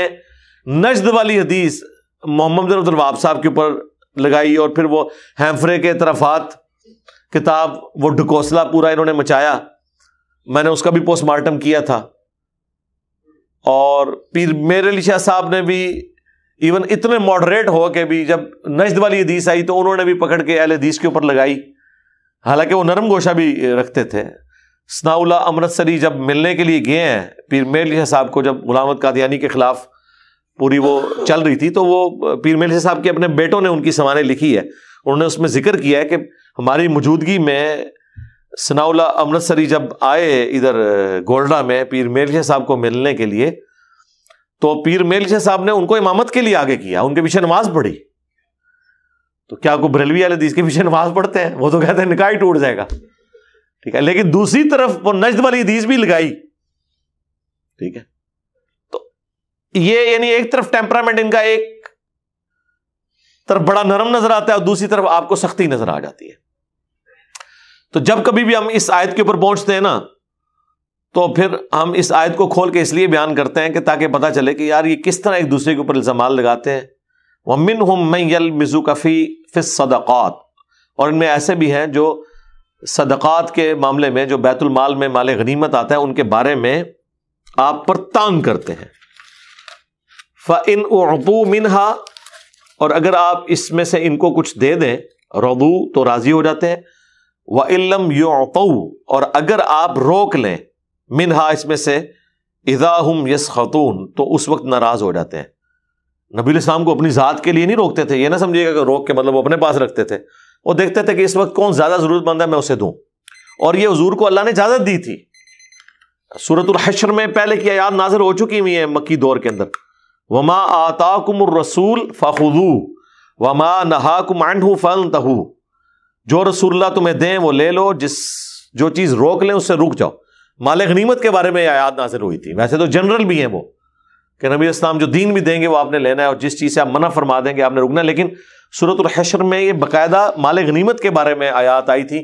نجد والی حدیث محمد بن عبد الوہاب صاحب کے اوپر لگائی، اور پھر وہ ہیمفرے کے اطرافات کتاب وہ ڈھکوسلہ پورا انہوں نے مچایا. میں نے اس کا بھی پوسٹ مارٹم کیا تھا. اور پیر میر علی شاہ صاحب نے بھی ایون اتنے ماڈریٹ ہو کہ بھی جب نجد والی حدیث آئی تو انہوں نے بھی پکڑ کے اہل حدیث کے اوپر لگائی، حالانکہ وہ نرم گوشہ بھی رکھتے تھے. ثناء اللہ امرتسری جب ملنے کے لیے گئے ہیں پیر میر علی شاہ صاحب کو، جب غلام احمد قادیانی کے خلاف پوری وہ چل رہی تھی، تو وہ پیر میر علی شاہ صاحب کے اپنے بیٹوں نے ان کی سوانح لکھی ہے. انہوں نے اس میں ذکر کیا ہے کہ ہماری موجودگی میں ثناء اللہ امرتسری جب آئے ادھر گولڈا میں پیر میر علی شاہ صاحب کو ملنے کے لیے، تو پیر میر علی شاہ صاحب نے ان کو امامت کے لیے آگے کیا، ان کے پیچھے نماز پڑھی. تو کیا کوئی بریلوی اہل حدیث کے پیچھے نماز پڑھتے ہیں؟ وہ تو کہتے ہیں نکاح ہی ٹوٹ جائے گا. ٹھیک ہے، لیکن دوسری طرف وہ نجد والی حدیث بھی لگائی، ٹھیک ہے. تو یہ یعنی ایک طرف ٹیمپرامنٹ ان کا ایک طرف بڑا نرم نظر آتا ہے اور دوسری طرف آپ کو سختی نظر آ جاتی ہے. تو جب کبھی بھی ہم اس آیت کے اوپر پہنچتے ہیں نا تو پھر ہم اس آیت کو کھول کے اس لیے بیان کرتے ہیں کہ تاکہ پتہ چلے کہ یار یہ کس طرح ایک دوسرے کے اوپر الزامات لگاتے ہیں. وَمِنْهُمْ مَنْ يَلْمِزُكَ فِي الصَّدَقَاتِ، اور ان میں ایسے بھی ہیں جو صدقات کے معاملے میں، جو بیت المال میں مال غنیمت آتا ہے، ان کے بارے میں آپ پر تانگ کرتے ہیں. فَإِنْ أُعْطُوا مِنْهَا، اور اگر آپ اس میں سے ان کو کچھ دے دیں، رضوا تو راضی ہو جاتے ہیں. وَإِن لَّمْ يُعْطَوْا، اور اگر آپ روک لیں، منہا اس میں سے، اذا ہم یسخطون، تو اس وقت ناراض ہو جاتے ہیں. نبی علیہ السلام کو اپنی ذات کے لیے نہیں روکتے تھے، یہ نہ سمجھیے گا کہ روک کے مطلب وہ اپنے پاس رکھتے تھے. وہ دیکھتے تھے کہ اس وقت کون زیادہ ضرورت مند ہے، میں اسے دوں. اور یہ حضور کو اللہ نے اجازت دی تھی. سورۃ الحشر میں پہلے کی آیات نازل ہو چکی ہوئی ہیں مکی دور کے اندر. وما آتاکم الرسول فخذوہ وما نہاکم عنہ فانتہوا، جو رسول اللہ تمہیں دیں وہ لے لو، جو چیز روک لیں اس سے رک جاؤ. مال غنیمت کے بارے میں آیات نازل ہوئی تھی. ویسے تو جنرل بھی ہیں وہ کہ نبی اسلام جو دین بھی دیں گے وہ آپ نے لینا ہے، اور جس چیز سے آپ منع فرما دیں گے آپ نے رکنا ہے. لیکن سورۃ الحشر میں یہ باقاعدہ مال غنیمت کے بارے میں آیات آئی تھی،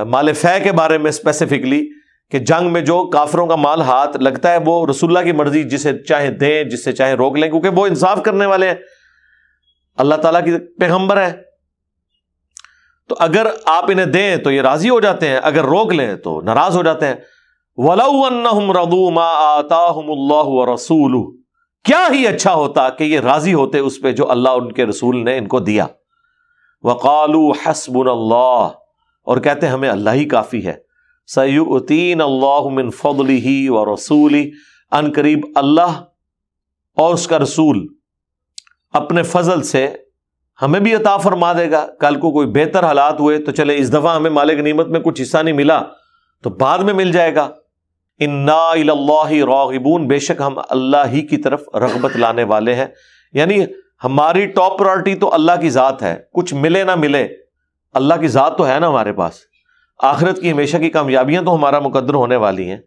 مال فے کے بارے میں اسپیسیفکلی، کہ جنگ میں جو کافروں کا مال ہاتھ لگتا ہے وہ رسول اللہ کی مرضی، جسے چاہے دیں جس سے چاہے روک لیں، کیونکہ وہ انصاف کرنے والے ہیں، اللہ تعالیٰ کی پیغمبر ہے. تو اگر آپ انہیں دیں تو یہ راضی ہو جاتے ہیں، اگر روک لیں تو ناراض ہو جاتے ہیں. وَلَوْ أَنَّهُمْ رَضُوا مَا آتَاهُمُ اللَّهُ وَرَسُولُهُ، کیا ہی اچھا ہوتا کہ یہ راضی ہوتے اس پہ جو اللہ ان کے رسول نے ان کو دیا. وَقَالُوا حَسْبُنَا اللَّهُ، اور کہتے ہیں ہمیں اللہ ہی کافی ہے. سَيُؤْتِينَ اللَّهُ مِنْ فَضْلِهِ وَرَسُولِهِ، ان قریب اللہ اور اس کا رسول اپنے فضل سے ہمیں بھی عطا فرما دے گا. کل کو کوئی بہتر حالات ہوئے تو چلے اس دفعہ ہمیں مال غنیمت میں کچھ حصہ نہیں ملا تو بعد میں مل جائے گا. اِنَّا إِلَى اللَّهِ رَاغِبُونَ، بے شک ہم اللہ ہی کی طرف رغبت لانے والے ہیں. یعنی ہماری ٹاپ پرائرٹی تو اللہ کی ذات ہے، کچھ ملے نہ ملے اللہ کی ذات تو ہے نا ہمارے پاس. آخرت کی ہمیشہ کی کامیابیاں تو ہمارا مقدر ہونے والی ہیں،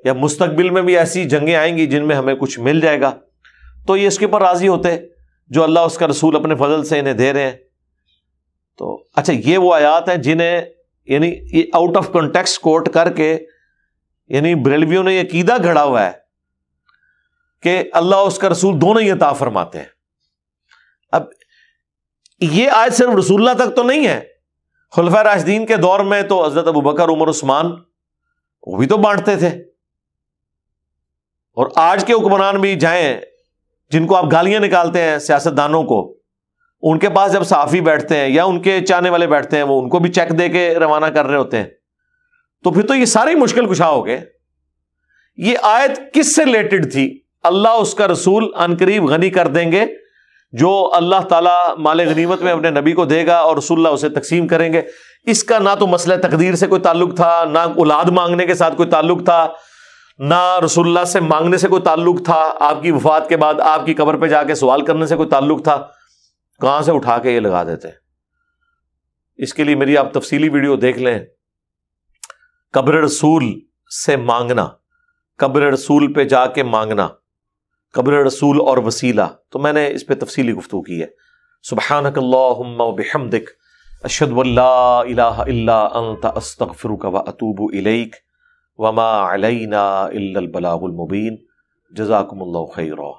یا مستقبل میں بھی ایسی جنگیں آئیں گی جن میں ہمیں کچھ مل جائے گا. تو یہ اس کے اوپر راضی ہوتے جو اللہ اس کا رسول اپنے فضل سے انہیں دے رہے ہیں. تو اچھا یہ وہ آیات ہیں جنہیں یعنی یہ آؤٹ آف کنٹیکسٹ کوٹ کر کے یعنی بریلویوں نے یہ عقیدہ گھڑا ہوا ہے کہ اللہ اس کا رسول دونوں ہی عطا فرماتے ہیں. اب یہ آیت صرف رسول اللہ تک تو نہیں ہے، خلفائے راشدین کے دور میں تو حضرت ابوبکر، عمر، عثمان وہ بھی تو بانٹتے تھے. اور آج کے حکمران بھی جائیں جن کو آپ گالیاں نکالتے ہیں سیاستدانوں کو، ان کے پاس جب صحافی بیٹھتے ہیں یا ان کے چاہنے والے بیٹھتے ہیں وہ ان کو بھی چیک دے کے روانہ کر رہے ہوتے ہیں. تو پھر تو یہ سارے مشکل کشا ہو گئے. یہ آیت کس سے ریلیٹڈ تھی؟ اللہ اس کا رسول عنقریب غنی کر دیں گے، جو اللہ تعالیٰ مال غنیمت میں اپنے نبی کو دے گا اور رسول اللہ اسے تقسیم کریں گے. اس کا نہ تو مسئلہ تقدیر سے کوئی تعلق تھا، نہ اولاد مانگنے کے ساتھ کوئی تعلق تھا، نہ رسول اللہ سے مانگنے سے کوئی تعلق تھا، آپ کی وفات کے بعد آپ کی قبر پہ جا کے سوال کرنے سے کوئی تعلق تھا. کہاں سے اٹھا کے یہ لگا دیتے ہیں. اس کے لیے میری آپ تفصیلی ویڈیو دیکھ لیں، قبر رسول سے مانگنا، قبر رسول پہ جا کے مانگنا، قبر رسول اور وسیلہ، تو میں نے اس پہ تفصیلی گفتگو کی ہے. سبحانک اللہم وبحمدک، اشہد ان لا الہ الا انت، استغفرک واتوب الیک، وما علینا الا البلاغ المبین. جزاکم اللہ خیرا.